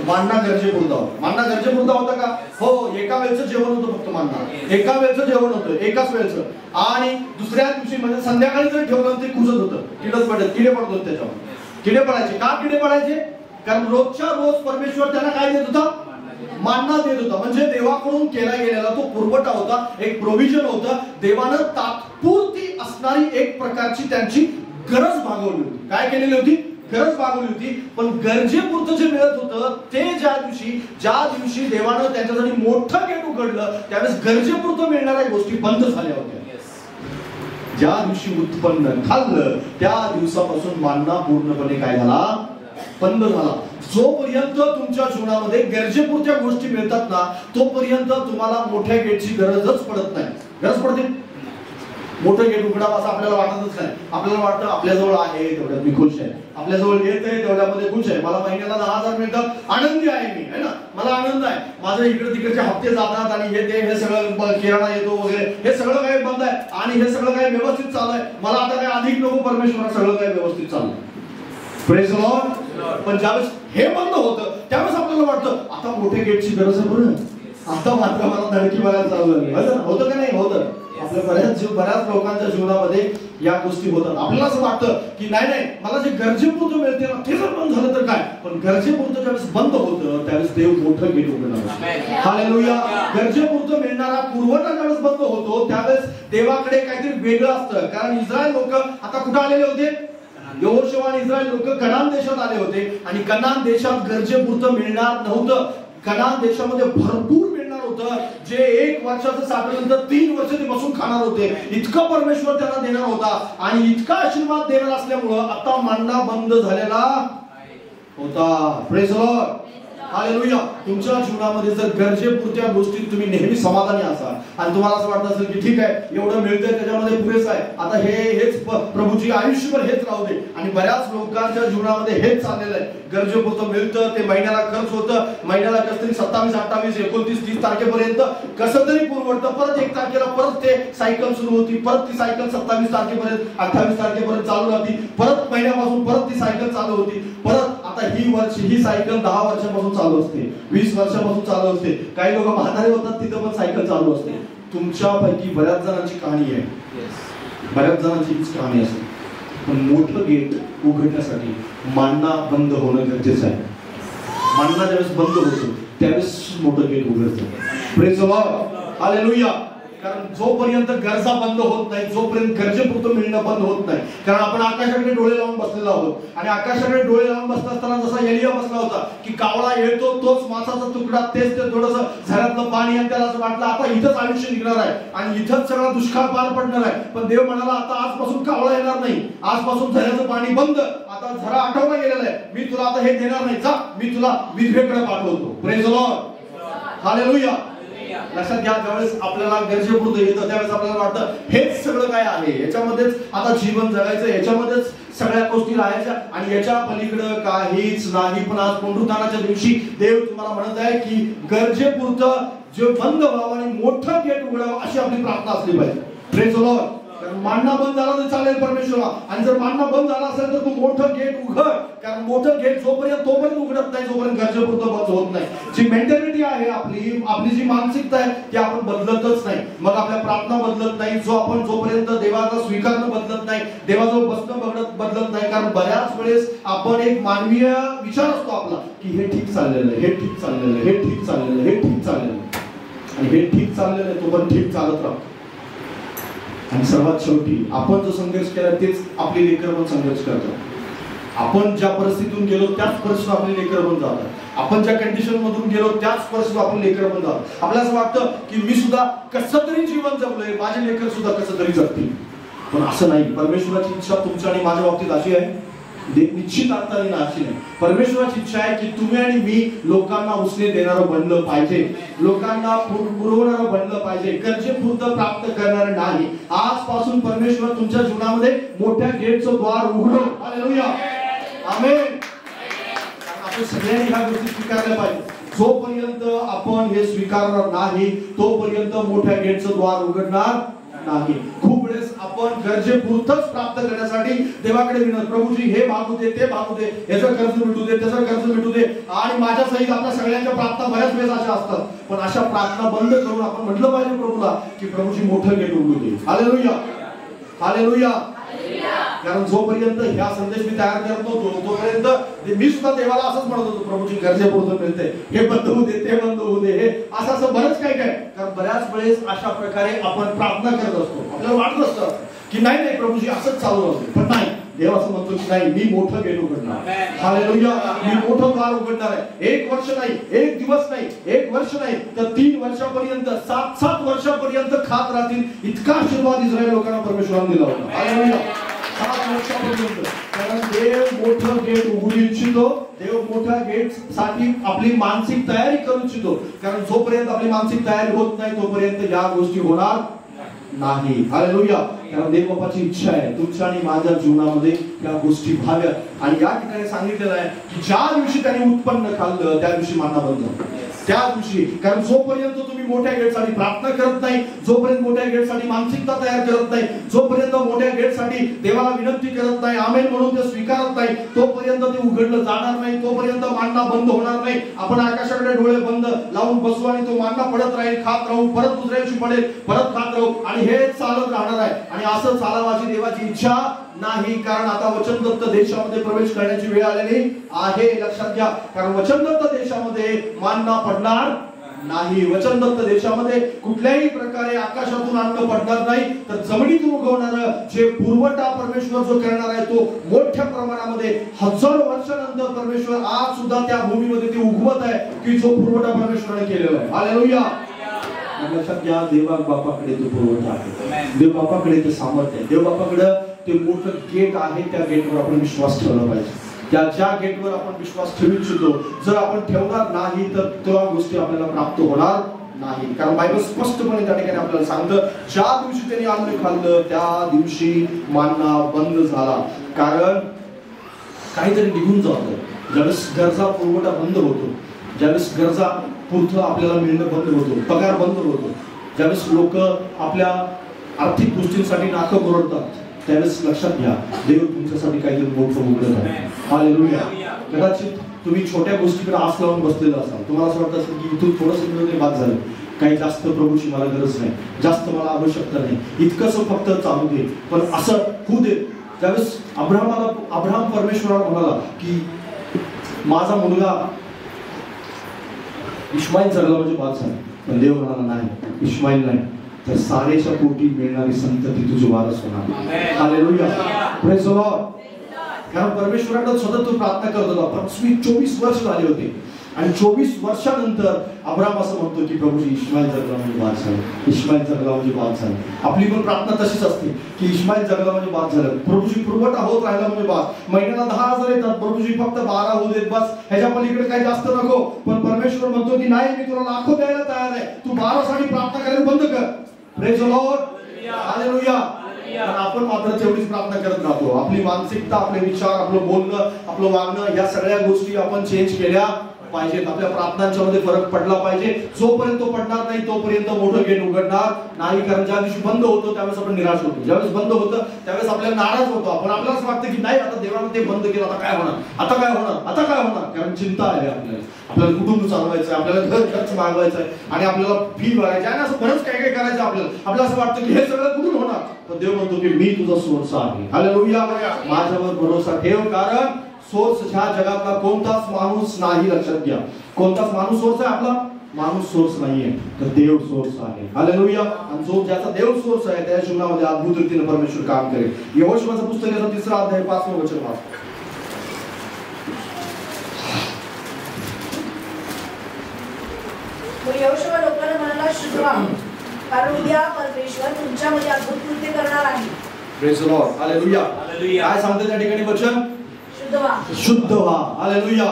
मानना गरजेपुरता होता. मानना गरजेपुरता होता का? हो, एका वेळचं जेवण होतं फक्त. मानना एका वेळचं जेवण होतं, एकाच वेळचं. आणि दुसऱ्या दिवशी म्हणजे संध्याकाळी जर ठेवलं ते कुजत होतं, किडे पडत होते त्याच्यावर. किडे पडायचे. का किडे पडायचे? कारण रोजच्या रोज परमेश्वर त्यांना काय देत होता? मानना देत होता. म्हणजे देवाकडून केला गेलेला तो पुरवठा होता, एक प्रोव्हिजन होतं. देवानं तात्पुरती असणारी एक प्रकारची त्यांची गरज भागवली होती. काय केलेली होती? गरज भागवली होती. पण गरजेपुरतं जे मिळत होतं ते ज्या दिवशी देवानं त्यांच्यासाठी मोठं गेट उघडलं त्यावेळेस गरजेपुरतं मिळणाऱ्या गोष्टी बंद झाल्या होत्या. ज्या दिवशी उत्पन्न खाल्लं त्या दिवसापासून मानना पूर्णपणे काय झाला? बंद झाला. जोपर्यंत तुमच्या जीवनामध्ये गरजेपुरत्या गोष्टी मिळतात ना तोपर्यंत तुम्हाला मोठ्या गेटची गरजच पडत नाही. गरज पडते मोठं गेट उघडावं असं आपल्याला वाटतच नाही. आपल्याला वाटतं आपल्याजवळ आहे तेवढ्यात मी खुश आहे, आपल्याजवळ येत आहे तेवढ्यामध्ये खुश आहे, मला महिन्याला 10,000 मिळतात, आनंदी आहे मी, है ना, मला आनंद आहे. माझे इकडे तिकडचे हप्ते जातात आणि हे सगळं किराणा येतो वगैरे, हे सगळं काही बंद आहे आणि हे सगळं काही व्यवस्थित चालू आहे. मला आता काही अधिक नको, परमेश्वर सगळं काही व्यवस्थित चालू आहे. Praise the Lord. पण ज्यावेळेस हे बंद होतं त्यावेळेस आपल्याला वाटतं आता मोठे गेटची गरज आहे बरं, आता मात्र मला धडकी मारायला चालू झाली. होतं का नाही? होतं. आपल्या बऱ्याच लोकांच्या जीवनामध्ये या गोष्टी होतात. आपल्याला असं वाटतं की नाही मला जे गरजेपुरतं मिळते ना ते जर बंद झालं तर काय, पण गरजेपुरतं ज्यावेळेस बंद होतं त्यावेळेस देव मोठं गेट उघडणार. हालेलुया. गरजेपुरतं मिळणारा पुरवठा ज्यावेळेस बंद होतो त्यावेळेस देवाकडे काहीतरी वेगळं असतं. कारण इस्रायल लोक आता कुठे आलेले होते? यहोशुआ आणि इस्रायल लोक कनान देशात आले होते आणि कनान देशात गरजेपुरतं मिळणार नव्हतं. कनान देशामध्ये भरपूर मिळणार होतं, जे 1 वर्षाचं साठवल्यानंतर 3 वर्ष ते बसून खाणार होते. इतकं परमेश्वर त्यांना देणार होता आणि इतका आशीर्वाद देणार असल्यामुळं आता मानना बंद झालेला होता. Praise the Lord. हालेलुया. तुमच्या जीवनामध्ये जर गरजेपुरत्या गोष्टीत तुम्ही नेहमी समाधानी असाल आणि तुम्हाला असं वाटत असेल की ठीक आहे एवढं मिळतंय त्याच्यामध्ये पुरेसं आहे, आता हेच प्रभूची आयुष्यभर हेच राहू दे, आणि बऱ्याच लोकांच्या जीवनामध्ये हेच चाललेलं आहे. गरजेपुरतं मिळतं, ते महिन्याला खर्च होतं, महिन्याला कसं तरी 27, 28, 29, 30 तारखेपर्यंत कसं तरी पुरवडतं, परत 1 तारखेला परत ते सायकल सुरू होती, परत ती सायकल 27 तारखेपर्यंत 28 तारखेपर्यंत चालू राहती, परत महिन्यापासून परत ती सायकल चालू होती, परत आता ही सायकल 10 वर्षापासून चालू असते, 20 वर्षापासून चालू असते. काही लोक म्हातारे होतात तिथं पण सायकल चालू असते. तुमच्यापैकी बऱ्याच जणांची कहाणी आहे, बऱ्याच जणांची हीच कहाणी असते. पण मोठं गेट उघडण्यासाठी मांडणा बंद होणं गरजेचं आहे. मांडणा ज्यावेळेस बंद होतो त्यावेळेस मोठं गेट उघडतं. Praise the Lord. हालेलुया. कारण जोपर्यंत गरजा बंद होत नाही, जोपर्यंत गरजेपुरतं मिळणं बंद होत नाही, कारण आपण आकाशाकडे डोळे लावून बसलेलो आहोत, आणि आकाशाकडे डोळे लावून बसत असताना जसा एलिया बसला होता की कावळा येतो तोच मासाचा तुकडा, तेच ते थोडंसं झऱ्यातलं पाणी, आणि त्याला असं वाटलं आता इथंच आयुष्य निघणार आहे आणि इथंच सगळा दुष्काळ पार पडणार आहे. पण देव म्हणाला आता आजपासून कावळा येणार नाही, आजपासून झऱ्याचं पाणी बंद, आता झरा आठवला गेलेला आहे, मी तुला आता हे देणार नाही, जा मी तुला विधवेकडे पाठवतो. Praise the Lord. हालेलुया. लक्षात घ्या, ज्यावेळेस आपल्याला गरजेपुरतं येतं त्यावेळेस आपल्याला वाटतं हेच सगळं काय आहे, याच्यामध्येच आता जीवन जगायचं, याच्यामध्येच सगळ्या गोष्टी राहायच्या आणि याच्या पलीकडे काहीच नाही. पण आज पुनरुत्थानाच्या दिवशी देव तुम्हाला म्हणत आहे की गरजेपुरतं जे बंद व्हावं आणि मोठं गेट उघडावं अशी आपली प्रार्थना असली पाहिजे. Praise the Lord. कारण मांडणा बंद झाला तर चालेल परमेश्वरा, आणि जर मांडणा बंद झाला असेल तर तू मोठं गेट उघड, कारण मोठं गेट तोपर्यंत उघडत नाही जोपर्यंत गरजेपुरतं बंद होत नाही. जी मेंटॅलिटी आहे आपली जी मानसिकता आहे ती आपण बदलतच नाही, मग आपल्या प्रार्थना बदलत नाही, जोपर्यंत देवाचा स्वीकारणं बदलत नाही, देवाजवळ बसणं बदलत नाही. कारण बऱ्याच वेळेस आपण एक मानवीय विचार असतो आपला की हे ठीक चाललेलं आहे, हे ठीक चाललेलं आहे, हे ठीक चाललेलं आहे, हे ठीक चाललेलं आहे, आणि हे ठीक चाललेलं आहे तो पण ठीक चालत राहतो. आणि सर्वात शेवटी आपण जो संघर्ष केला तेच आपले लेकर पण संघर्ष करतात. आपण ज्या परिस्थितीतून गेलो त्याच परिस्थितीत आपले लेकर पण जातात, आपण ज्या कंडिशन मधून गेलो त्याच परिस्थितीत आपले लेकर पण जातात. आपल्याला असं वाटतं की मी सुद्धा कसं तरी जीवन जगलोय, माझे लेकर सुद्धा कसं तरी जगतील, पण असं नाही. परमेश्वराची इच्छा तुमच्या आणि माझ्या बाबतीत अशी आहे, निश्चित अर्थाने अशी नाही. परमेश्वराची इच्छा आहे की तुम्ही आणि मी लोकांना उसने देणारं बनलं पाहिजे, लोकांना पुरवणारं बनलं पाहिजे, गरजेपुरतं प्राप्त करणारं नाही. आजपासून परमेश्वर तुमच्या जीवनामध्ये मोठ्या गेटचं द्वार उघडो. हालेलुया. आमेन. आपण सगळ्यांनी ह्या गोष्टी स्वीकारल्या पाहिजे. जोपर्यंत आपण हे स्वीकारणार नाही तोपर्यंत मोठ्या गेटचं द्वार उघडणार नाही. खूप वेळेस आपण गरजेपुरतच प्राप्त करण्यासाठी देवाकडे विनंती, प्रभूजी हे मागू दे, ते मागू दे, याचं कर्ज मिटू दे, त्याचं कर्ज मिटू दे, आणि माझ्या सहित आपल्या सगळ्यांच्या प्रार्थना बऱ्याच वेळेस अशा असतात. पण अशा प्रार्थना बंद करून आपण म्हटलं पाहिजे प्रभूला की प्रभूजी मोठं गेट उघडू दे. हालेलुया. हालेलुया. कारण जोपर्यंत ह्या संदेश मी तयार करत नव्हतो तोपर्यंत मी सुद्धा देवाला असंच म्हणत होतो, प्रभूजी गरजेपुरतं मिळते, हे बंद होऊ दे, ते बंद होऊ दे, हे असं बरंच काय. कारण बऱ्याच वेळेस अशा प्रकारे आपण प्रार्थना करत असतो, आपल्याला वाटत असतं की नाही प्रभूजी असंच चालू असते, पण नाही. देव असं म्हणतो की नाही, मी मोठं गेट उघडणार. हालेलुया. मी मोठं द्वार उघडणार आहे. 1 वर्ष नाही, 1 दिवस नाही, 1 वर्ष नाही, तर 3 वर्षापर्यंत, 7 वर्षापर्यंत खात राहतील इतका आशीर्वाद इस्रायल लोकांना परमेश्वराने दिला होता. हालेलुया. 7 वर्षापर्यंत. कारण देव मोठं गेट उघडू इच्छितो, देव मोठ्या गेट साठी आपली मानसिक तयारी करू इच्छितो. कारण जोपर्यंत आपली मानसिक तयारी होत नाही तोपर्यंत या गोष्टी होणार नाही. हालेलुया. कारण देव बापाची इच्छा आहे तुमच्या आणि माझ्या जीवनामध्ये या गोष्टी व्हाव्यात. आणि या ठिकाणी सांगितलेलं आहे की ज्या दिवशी त्यांनी उत्पन्न खाल्लं त्या दिवशी मानना बंद, त्या दिवशी. कारण जोपर्यंत तुम्ही मोठ्या गेटसाठी प्रार्थना करत नाही, जोपर्यंत मोठ्या गेटसाठी मानसिकता तयार करत नाही, जोपर्यंत मोठ्या गेटसाठी देवाला विनंती करत नाही, आमेन म्हणून ते स्वीकारत नाही, तोपर्यंत ते उघडलं जाणार नाही, तोपर्यंत मांडणा बंद होणार नाही. आपण आकाशाकडे डोळे बंद लावून बसू आणि तो मांडणा पडत राहील, खात राहू, परत दुसऱ्या दिवशी पडेल, परत खात राहू, आणि हे चालत राहणार आहे. आणि असं चालावाची देवाची इच्छा नाही. कारण आता वचनदत्त देशामध्ये प्रवेश करण्याची वेळ आलेली आहे, लक्षात घ्या. कारण वचनदत्त देशामध्ये मानना पडणार नाही. वचनदत्त देशामध्ये कुठल्याही प्रकारे आकाशातून अन्न पडणार नाही, तर जमिनीतून उगवणारं जे पुरवठा परमेश्वर जो करणार आहे तो मोठ्या प्रमाणामध्ये हजारो वर्षानंतर परमेश्वर आज सुद्धा त्या भूमीमध्ये ते उगवत आहे की जो पुरवठा परमेश्वराने केलेला आहे. हालेलुया. लक्षात घ्या, देवा बापाकडे तो पुरवठा आहे, देव बापाकडे ते सामर्थ्य आहे, देव बापाकडे ते मोठं गेट आहे, त्या गेटवर आपण विश्वास ठेवला पाहिजे. त्या ज्या गेटवर आपण विश्वास ठेवू इच्छितो जर आपण ठेवणार नाही तर त्या गोष्टी आपल्याला प्राप्त होणार नाही. कारण बायबल स्पष्टपणे त्या ठिकाणी आपल्याला सांगतं ज्या दिवशी त्यांनी अन्न खाल्लं त्या दिवशी मानना बंद झाला. कारण काहीतरी निघून जातं. ज्यावेळेस गरजा पुरवठा बंद होतो, ज्यावेळेस गरजा पुरतं आपल्याला मिळणं बंद होतो, पगार बंद होतो, ज्यावेळेस लोक आपल्या आर्थिक गोष्टींसाठी नाकं ओरडतात त्यावेळेस लक्षात घ्या देव तुमच्यासाठी काहीतरी मोठं उघडत आहे. हालेलुया. कदाचित तुम्ही छोट्या गोष्टीकडे आस लावून बसलेला असाल, तुम्हाला असं वाटत असेल की इथून थोडंसं मिळून बाद झालं, काही जास्त प्रभूची मला गरज नाही, जास्त मला आवश्यकता नाही, इतकंच फक्त चालू दे. पण असं होऊ दे. त्यावेळेस अब्राहम परमेश्वराला म्हणाला की माझा मुलगा इश्माईल जगला म्हणजे बाद झाला. पण देव म्हणाला नाही, इश्माईल नाही तर सारेच्या पोटी मिळणारी संतती तुझी वारस होणार. हालेलुया. Praise the Lord. कारण परमेश्वराकडे सतत तो प्रार्थना करत होता. 24 वर्ष झाले होते आणि 24 वर्षानंतर अब्राहम असं म्हणतो की प्रभूजी इश्माईल जगला म्हणजे बाद झालं, इश्माईल जगला म्हणजे बाद झालं. आपली पण प्रार्थना तशीच असते की इश्माईल जगला म्हणजे बाद झालं, प्रभूजी पुरवठा होत राहिला म्हणजे बाद, महिन्याला 10,000 येतात, प्रभूजी फक्त 12 होऊ देत बस, ह्याच्या पलीकडे काही जास्त नको. पण परमेश्वर म्हणतो की नाही, मी तुला लाखो द्यायला तयार आहे, तू 12 साठी प्रार्थना करायला बंद कर. Praise the Lord. हालेलुया. आपण मात्र तेवढीच प्रार्थना करत राहतो. आपली मानसिकता, आपले विचार, आपलं बोलणं, आपलं वागणं या सगळ्या गोष्टी आपण चेंज केल्या पाहिजेत. आपल्या प्रार्थनांच्या मध्ये फरक पडला पाहिजे. जोपर्यंत तो पडणार नाही तोपर्यंत मोठं गेट उघडणार नाही. कारण ज्या दिवशी बंद होतो त्यावेळेस आपण निराश होतो, ज्यावेळेस बंद होतं त्यावेळेस आपल्याला नाराज होतो. आपण आपल्यालाच वाटतं की नाही आता देवाने ते बंद केलं, आता काय होणार, आता काय होणार, आता काय होणार. कारण चिंता आहे आपल्याला कुटुंब चालवायचं आहे, आपल्याला घर खर्च मागवायचा आहे आणि आपल्याला फी भरायची आहे, असं बरंच काय काय करायचं आपल्याला असं वाटतं की हे सगळं कुठून होणार. पण देव म्हणतो की मी तुझा सोर्स आहे. हालेलुया. माझ्यावर भरोसा ठेव. कारण सोर्स ह्या जगातला कोणताच माणूस नाही. लक्षात घ्या, कोणताच माणूस सोर्स आहे आपला, माणूस सोर्स नाहीये, तर देव सोर्स आहे. हालेलुया. आणि जो ज्याचा देव सोर्स आहे त्या जीवनामध्ये अद्भुत रीतीने परमेश्वर काम करेल. यहोशूआचं पुस्तकाचा 3रा अध्याय 5वं वचन वाचा. यहोशूआ लोकांना म्हणाला, शुद्ध व्हा, कारण उद्या परमेश्वर तुमच्यामध्ये अद्भुत कृत्य करणार आहे. Praise the Lord. हालेलुया. काय सांगते त्या ठिकाणी वचन? शुद्ध व्हा. हालेलुया.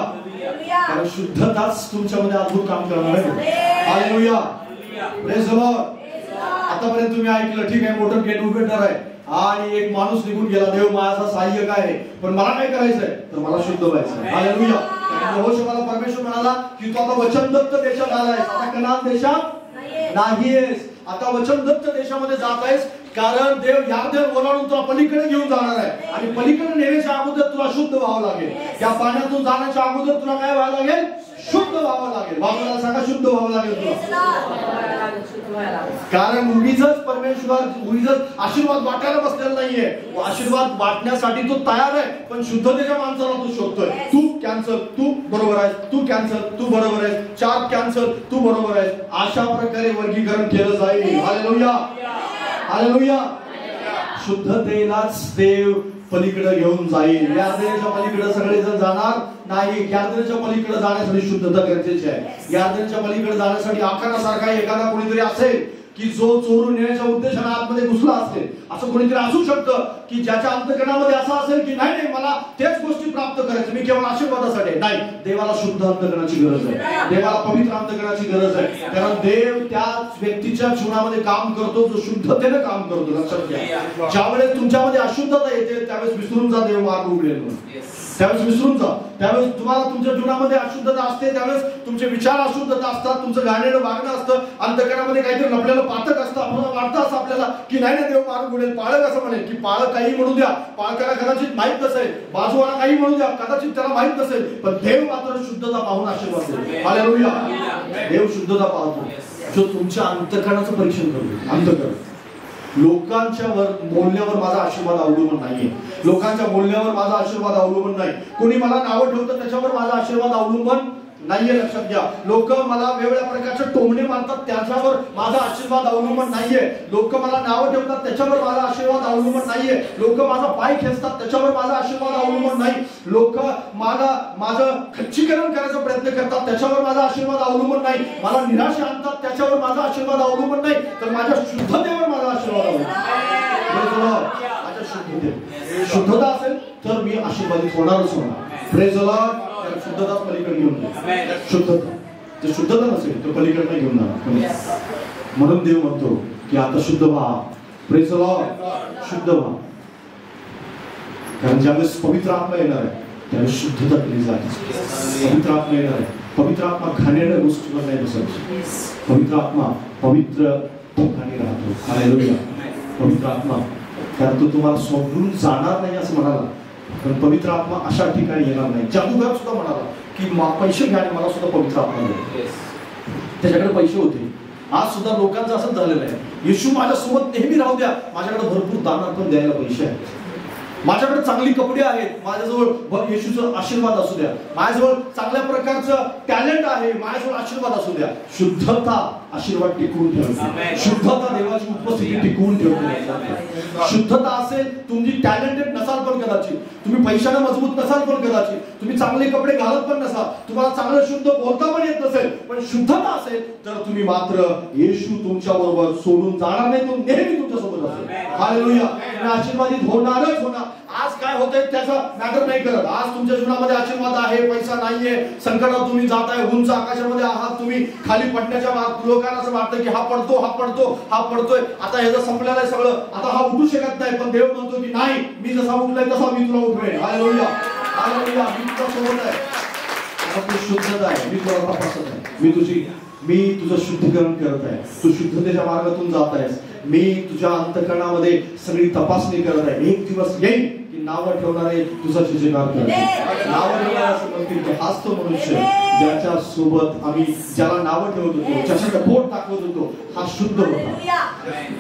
कारण शुद्धताच तुमच्यामध्ये अद्भुत काम करणार आहे. हालेलुया. Praise the Lord. आतापर्यंत तुम्ही ऐकलं ठीक आहे, मोठं गेट उघडणार आहे आणि एक माणूस निघून गेला, देव माझा सहाय्यक आहे, पण मला काय करायचंय तर मला शुद्ध व्हायचंय. हालेलुया. यहोशूआला परमेश्वर म्हणाला की तू आता वचनदत्त देशात आलायस, आता कनान देशात नाहीयेस, आता वचनदत्त देशामध्ये जात आहेस. कारण देव यार्दन ओलांडून तुला पलीकडे घेऊन जाणार आहे आणि पलीकडे नेण्याच्या अगोदर तुला शुद्ध व्हावं लागेल. त्या पाण्यातून जाण्याच्या अगोदर तुला काय व्हावं लागेल? शुद्ध व्हावं लागेल. बाबाला सांगा शुद्ध व्हावं लागेल तुला. कारण उगीचच परमेश्वर उगीचच आशीर्वाद वाटायला बसलेला नाहीये, आशीर्वाद वाटण्यासाठी तो तयार आहे. पण शुद्धतेच्या माणसाला तो शोधतोय. तू कॅन्सल, तू बरोबर आहेस, तू कॅन्सल, तू बरोबर आहेस, 4 कॅन्सल, तू बरोबर आहेस. अशा प्रकारे वर्गीकरण केलं जाईल. हालेलुया. हालेलुया. शुद्धतेलाच देव पलीकडे घेऊन जाईल. यार्दनेच्या पलीकडे सगळे जण जाणार नाही. यार्दनेच्या पलीकडे जाण्यासाठी शुद्धता गरजेची आहे. यार्दनेच्या पलीकडे जाण्यासाठी आकारासारखा एखादा कोणीतरी असेल की जो चोरून नेण्याच्या उद्देशाने आतमध्ये घुसला असेल. असं कोणीतरी असू शकतं की ज्याच्या अंतःकरणामध्ये असं असेल की नाही मला तेच गोष्टी प्राप्त करायचं, मी केवळ आशीर्वादासाठी नाही. देवाला शुद्ध अंतःकरणाची गरज आहे, देवाला पवित्र अंतःकरणाची गरज आहे. कारण देव त्याच व्यक्तीच्या जीवनामध्ये काम करतो जो शुद्धतेने काम करतो. लक्षात घ्या, ज्यावेळेस तुमच्यामध्ये अशुद्धता येते त्यावेळेस विसरून जा देव मार्ग उघडेल. त्यावेळेस विसरून जा. त्यावेळेस तुम्हाला तुमच्या जीवनामध्ये अशुद्धता असते, त्यावेळेस तुमचे विचार अशुद्धता असतात, तुमचं गाणेलं वागणं असतं, अंतःकरणामध्ये काहीतरी लपलेलं पातक असतं. आपल्याला वाटतं असं आपल्याला की नाही ना देव मार्ग उघडेल. पाळक असं म्हणेल की पाळक काही म्हणू द्या, पाळकाला कदाचित माहित नसेल, बाजूवाला काही म्हणू द्या, कदाचित त्याला माहित नसेल, पण देव मात्र शुद्धता पाहून आशीर्वाद देतो. हालेलुया. देव शुद्धता पाहतो जो तुमच्या अंतःकरणाचं परीक्षण करतो. अंतःकरण लोकांच्या बोलण्यावर माझा आशीर्वाद अवलंबून नाहीये, लोकांच्या बोलण्यावर माझा आशीर्वाद अवलंबून नाही. कोणी मला नावं ठेवतं त्याच्यावर माझा आशीर्वाद अवलंबून नाहीये. लक्षात घ्या, लोक मला वेगवेगळ्या प्रकारचे टोमणे मारतात त्याच्यावर माझा आशीर्वाद अवलंबन नाहीये. लोक मला नावं ठेवतात त्याच्यावर माझा आशीर्वाद अवलंबन नाहीये. लोक माझा पाय खेचतात त्याच्यावर माझा आशीर्वाद अवलंबन नाही. लोक माझं खच्चीकरण करायचा प्रयत्न करतात त्याच्यावर माझा आशीर्वाद अवलंबन नाही. मला निराशा आणतात त्याच्यावर माझा आशीर्वाद अवलंबन नाही, तर माझ्या शुद्धतेवर माझा आशीर्वाद अवलंबन. माझ्या शुद्धता असेल तर मी आशीर्वादित होणारच होणार. Praise the Lord. त्याला शुद्धता पलीकडे घेऊन जा. शुद्धता ते शुद्धता नसेल तर पलीकडे नाही घेऊन जाणार. म्हणून देव म्हणतो की आता शुद्ध व्हा. Praise the Lord. शुद्ध व्हा. कारण ज्यावेळेस पवित्र आत्मा येणार आहे त्यावेळेस शुद्धता केली जाते. पवित्र आत्मा येणार आहे. पवित्र आत्मा घाणेरड्या गोष्टीवर नाही बसत. पवित्र आत्मा पवित्र ठिकाणी राहतो. हालेलुया. पवित्र आत्मा कारण तो तुम्हाला सोडून जाणार नाही असं म्हणाला, पण पवित्र आत्मा अशा ठिकाणी येणार नाही. जादूगार सुद्धा म्हणाला की पैसे घ्या आणि मला सुद्धा पवित्र आत्मा दे. त्याच्याकडे पैसे होते. आज सुद्धा लोकांचं असंच झालेलं आहे. येशू माझ्यासोबत नेहमी राहू द्या. माझ्याकडे भरपूर दान अर्पण द्यायला पैसे आहेत. माझ्याकडे चांगली कपडे आहेत. माझ्याजवळ येशूचा आशीर्वाद असू द्या. माझ्याजवळ चांगल्या प्रकारचं टॅलेंट आहे. माझ्याजवळ आशीर्वाद असू द्या. शुद्धता आशीर्वाद टिकवून ठेवते. शुद्धता देवाची उपस्थिती टिकवून ठेवते. शुद्धता असेल, तुम्ही टॅलेंटेड नसाल पण कदाचित, तुम्ही पैशाने मजबूत नसाल पण कदाचित, तुम्ही चांगले कपडे घालत पण नसाल, तुम्हाला चांगलं शुद्ध बोलता पण येत नसेल, पण शुद्धता असेल तर तुम्ही मात्र येशू तुमच्या बरोबर सोडून जाणार नाही. तो नेहमी तुमच्या सोबत असेल. हालेलुया. आशीर्वादित होणारच होणार. आज काय होतंय त्याचा मॅटर नाही करत. आज तुमच्या जीवनामध्ये आशीर्वाद आहे, पैसा नाहीये, संकटात तुम्ही जाताय, उंच आकाशामध्ये आहात, तुम्ही खाली पडण्याच्या लोकांना असं वाटतं की हा पडतो, हा पडतो, हा पडतोय, आता ह्याचं संपलेलं आहे सगळं, आता हा उठू शकत नाही. पण देव म्हणतो की नाही, मी जसा उठलाय तसा मी तुला उठवेन. हालेलुया. हालेलुया. मी तुझ्या सोबत आहे. तू शुद्धता आहे. मी तुला तपासत आहे. मी तुझं शुद्धीकरण करत आहे. तू शुद्धतेच्या मार्गातून जात आहेस. मी तुझ्या अंतःकरणामध्ये सगळी तपासणी करत आहे. एक दिवस येईल की नावं ठेवणारे तुझा जयजयकार करतील. नावं ठेवणारे असं म्हणतील की हाच तो मनुष्य ज्याच्या सोबत आम्ही ज्याला नावं ठेवत होतो, ज्याच्याकडे बोट टाकवत होतो, हा शुद्ध होता.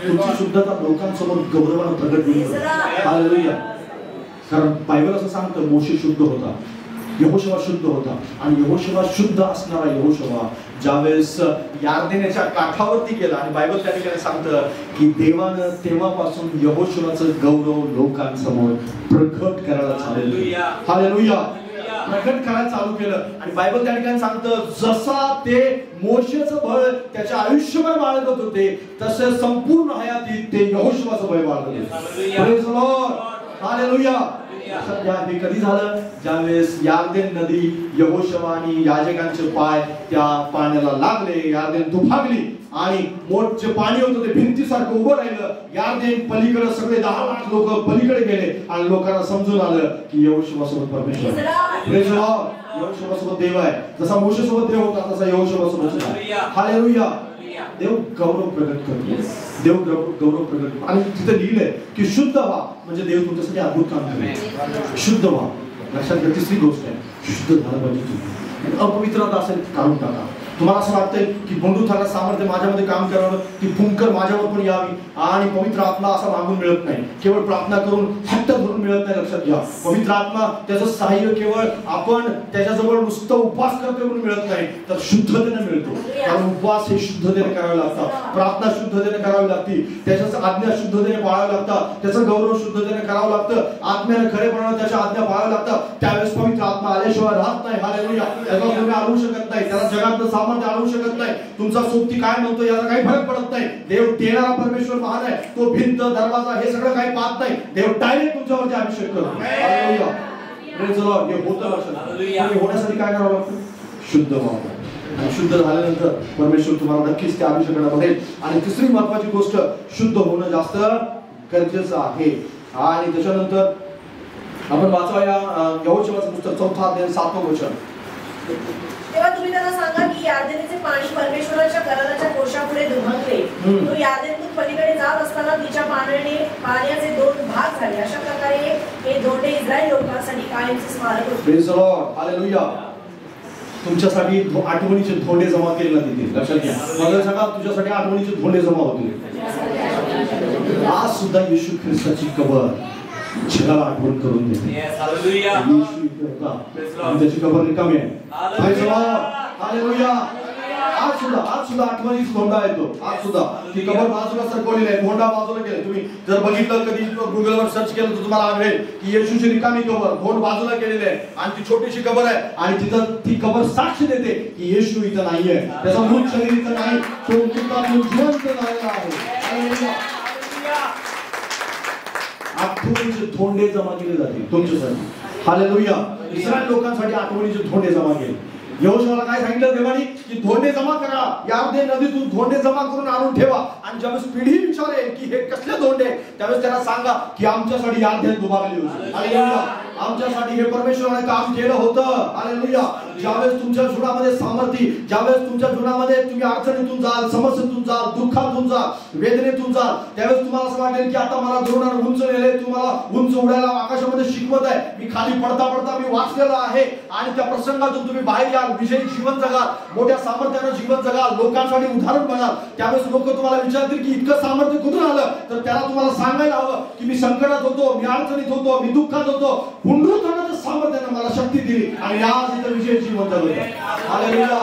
तुमची शुद्धता लोकांसमोर गौरवानं प्रगट होईल. हालेलुया. कारण बायबल असं सांगतं मोशे शुद्ध होता, यहोशुवा शुद्ध होता. आणि यहोशुवा शुद्ध असणारा यहोशुवा ज्यावेळेस यार्देनेच्या काठावरती गेला, आणि बायबल त्या ठिकाणी सांगतं की देवानं तेव्हापासून यहोशुवाचं गौरव लोकांसमोर प्रकट करायला चालू केलं. हालेलुया. प्रकट करायला चालू केलं. आणि बायबल त्या ठिकाणी सांगतं जसा ते मोशेचं बळ त्याच्या आयुष्यभर बाळगत होते, तसे संपूर्ण हयातीत ते यहोशुवाचं बळ बाळगत होते. Praise the Lord. हालेलुया. हे कधी झालं? ज्यावेळेस यार्देन नदी यहोशुवा आणि याजकांचे पाय त्या पाण्याला लागले, यार्देन दुभागली आणि मोठ जे पाणी होतं ते भिंतीसारखं उभं राहिलं. यार्देन पलीकडे सगळे 10 लाख लोक पलीकडे गेले आणि लोकांना समजून आलं की यहोशुवा सोबत परमेश्वर आहे. Praise the Lord. यहोशुवा सोबत देव आहे. जसा मोशे सोबत देव होता तसा यहोशुवा सोबत आहे. हालेलुया. देव गौरव प्रगट करतो. देव गौरव प्रगट करतो. आणि तिथे लिहिलंय की शुद्ध व्हा, म्हणजे देव तुमच्यासाठी अद्भुत काम करेल. शुद्ध व्हा. लक्षात घ्या. तिसरी गोष्ट आहे शुद्ध झालं पाहिजे तुम्ही. अपवित्रता असेल काढून टाका. तुम्हाला असं वाटतंय की बंधुताला सामर्थ्य माझ्यामध्ये काम करावं, ती फुंकर माझ्यावर पण यावी, आणि पवित्र आत्मा असा मागून मिळत नाही, केवळ प्रार्थना करून हट्ट धरून मिळत नाही. लक्षात घ्या. पवित्र आत्मा त्याचं सहाय्य केवळ आपण त्याच्याजवळ नुसतं उपवास करतो म्हणून मिळत नाही, तर शुद्धतेने मिळतो. कारण उपवास हे शुद्धतेने करावे लागतात, प्रार्थना शुद्धतेने करावी लागते, त्याच्याच आज्ञा शुद्धतेने पाळाव्या लागतात, त्याचं गौरव शुद्धतेने करावं लागतं, आत्म्याने खरेपणाने त्याच्या आज्ञा पाळाव्या लागतात. त्यावेळेस पवित्र आत्मा आल्याशिवाय राहत नाही. हालेलुया. त्याला तुम्ही आणू शकत नाही, त्याला जगात सामर्थ्य आणू शकत नाही. तुमचा सोबती काय म्हणतो याला काही फरक पडत नाही. देव देणारा परमेश्वर महान आहे. तो भिंत दरवाजा हे सगळं काही पाहत नाही. देव डायरेक्ट तुमच्यावरती अभिषेक करतो. हालेलुया. Praise the Lord. हे होतं लक्षात. हे होण्यासाठी काय करावं लागतं? शुद्ध व्हावं. आणि शुद्ध झाल्यानंतर परमेश्वर तुम्हाला नक्कीच त्या अभिषेकाला बघेल. आणि तिसरी महत्वाची गोष्ट, शुद्ध होणं जास्त गरजेचं आहे. आणि त्याच्यानंतर आपण वाचूया यहोशुवाचं पुस्तक 4 अध्याय 7 वचन. तेव्हा तुम्ही त्यांना सांगा की यार्देनेचे पाणी परमेश्वराच्या कराराच्या कोशापुढे दुमकले. तो यार्देनतून पलीकडे जात असताना तिच्या पाण्याचे 2 भाग झाले. अशा प्रकारे हे धोंडे इस्रायल लोकांसाठी कायमचे स्मारक होते. Praise the Lord. हालेलुया. तुमच्यासाठी आठवणीचे धोंडे जमा केले जातील. लक्षात घ्या. मला सांगा तुझ्यासाठी आठवणीचे धोंडे जमा होतील. आज सुद्धा येशू ख्रिस्ताची कबर जगाला आठवण करून देते. हालेलुया. येशू इथे होता आणि त्याची कबर रिकामी आहे. Praise the Lord. हालेलुया. आज सुद्धा आठवणीचा धोंडा येतो. आज सुद्धा ती कबर बाजूला सरकवलेली आहे, धोंडा बाजूला केला. तुम्ही जर बघितलं कधी गुगलवर सर्च केलं तर तुम्हाला आढळेल की येशूची रिकामी कबर, धोंड बाजूला केलेली आहे आणि ती छोटीशी कबर आहे. आणि तिथं ती कबर साक्ष देते की येशू इथं नाहीये, त्याचा मृत शरीर इथं नाही, तो मृतातून जिवंत झालेला आहे. हालेलुया. आठवणीचे धोंडे जमा केले जातील तुमच्यासाठी. हालेलुया. इस्रायल लोकांसाठी आठवणीचे धोंडे जमा केले. यहोशूआला काय सांगितलं देवानी की धोंडे जमा करा, यार्दन नदीतून धोंडे जमा करून आणून ठेवा. आणि ज्यावेळेस पिढी विचारेल की हे कसले धोंडे, त्यावेळेस त्यांना सांगा की आमच्यासाठी यार्दन दुभागली होती. हालेलुया. आमच्यासाठी हे परमेश्वराने काम केलं होतं. हालेलुया. ज्यावेळेस तुमच्या जीवनामध्ये सामर्थ्य, ज्यावेळेस तुमच्या जीवनामध्ये तुम्ही अडचणीतून जाल, समस्येतून जाल, दुःखातून जाल, वेदनेतून जाल, त्यावेळेस तुम्हाला असं वाटेल की आता मला द्रोणाने उंच नेले, तुम्हाला उंच उडायला आकाशामध्ये शिकवत आहे, मी खाली पडता पडता मी वाचलेला आहे. आणि त्या प्रसंगातून तुम्ही बाहेर याल, विजयी जीवन जगाल, मोठ्या सामर्थ्यानं जीवन जगाल, लोकांसाठी उदाहरण बनाल. त्यावेळेस लोक तुम्हाला विचारतील की इतकं सामर्थ्य कुठून आलं, तर त्याला तुम्हाला सांगायला हवं की मी संकटात होतो, मी अडचणीत होतो, मी दुःखात होतो, पुनरुत्थानाच्या सामर्थ्याने मला शक्ती दिली आणि आज इथं विजय जीवन जगलो. हालेलुया.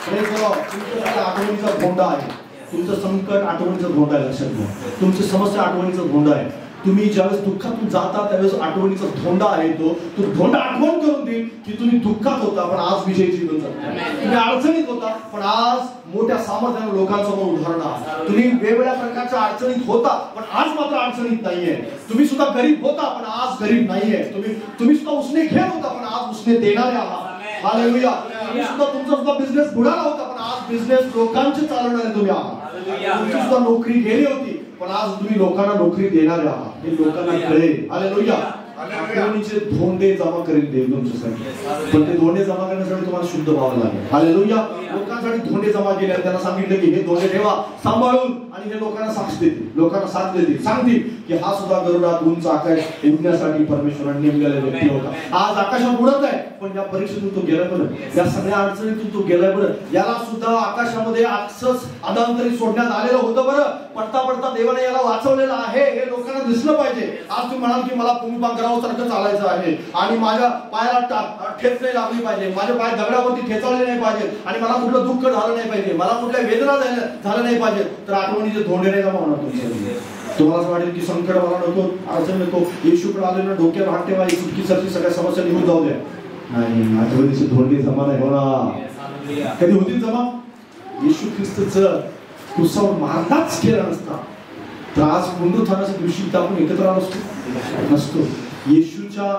Praise the Lord. तुमच्यासाठी आठवणीचा धोंडा आहे. तुमचं संकट आठवणीचा धोंडा आहे. लक्षात घ्या. तुमची समस्या आठवणीचा धोंडा आहे. तुम्ही ज्यावेळेस दुःखातून जाता त्यावेळेस आठवणीचा धोंडा आहे. तो धोंडा आठवण करून देईल की तुम्ही दुःखात होता पण आज विजयी जीवन जगता. तुम्ही अडचणीत होता पण आज मोठ्या सामर्थ्याने लोकांसमोर उदाहरण आहात. तुम्ही वेगवेगळ्या प्रकारच्या अडचणीत होता पण आज मात्र अडचणीत नाहीये. तुम्ही सुद्धा गरीब होता पण आज गरीब नाहीये. तुम्ही सुद्धा उसने घेत होता पण आज उसने देणारे आहात. हालेलुया. तुम्ही सुद्धा तुमचा सुद्धा बिझनेस बुडाला होता पण आज बिझनेस लोकांचे चालवणारे तुम्ही आहात. तुमची सुद्धा नोकरी गेली होती पण आज तुम्ही लोकांना नोकरी देणारे आहात. हे लोकांना कळेल. हालेलुया. आठवणीचे धोंडे जमा करेल देव तुमच्यासाठी. पण ते धोंडे जमा करण्यासाठी तुम्हाला शुद्ध व्हावं लागेल. हालेलुया. लोकांसाठी धोंडे जमा केले, त्यांना सांगितलं की हे धोंडे ठेवा सांभाळून आणि हे लोकांना साक्ष देतील, लोकांना साथ देतील, सांगतील की हा सुद्धा गरुडात उंच आकाश उडण्यासाठी परमेश्वराने नेमलेला व्यक्ती होता. आज आकाशात उडत आहे पण या परीक्षेतून तो गेलाय बरं, या सगळ्या अडचणीतून तो गेलाय बरं. याला सुद्धा आकाशामध्ये अक्षस अदांतरी सोडण्यात आलेलं होतं बरं. पडता पडता देवाने याला वाचवलेलं आहे. हे लोकांना दिसलं पाहिजे. आज तुम्ही म्हणाल की मला सारखं चालायचं आहे आणि माझ्या पायाला ठेच नाही लागली पाहिजे, माझे पाय दगडावरती ठेचावले नाही पाहिजे आणि मला कुठलं दुःख झालं नाही पाहिजे, मला कुठल्या वेदना झालं नाही पाहिजे, तर आठवणीचे धोंडे नाही जमा होणार तुमच्या. तुम्हाला असं वाटेल की संकट मला नको, अडचण नको, येशूकडे आले ना डोक्यावर हात ठेवा, चुटकीसारखी सगळ्या समस्या निघून जाऊ द्या. नाही, आठवणीचे धोंडे जमा नाही होणार. कधी होतील जमा? येशू ख्रिस्तचं क्रूसावर मारताच केला नसता तर आज पुनरुत्थानाच्या दिवशी आपण एकत्र आलो नसतो. येशूच्या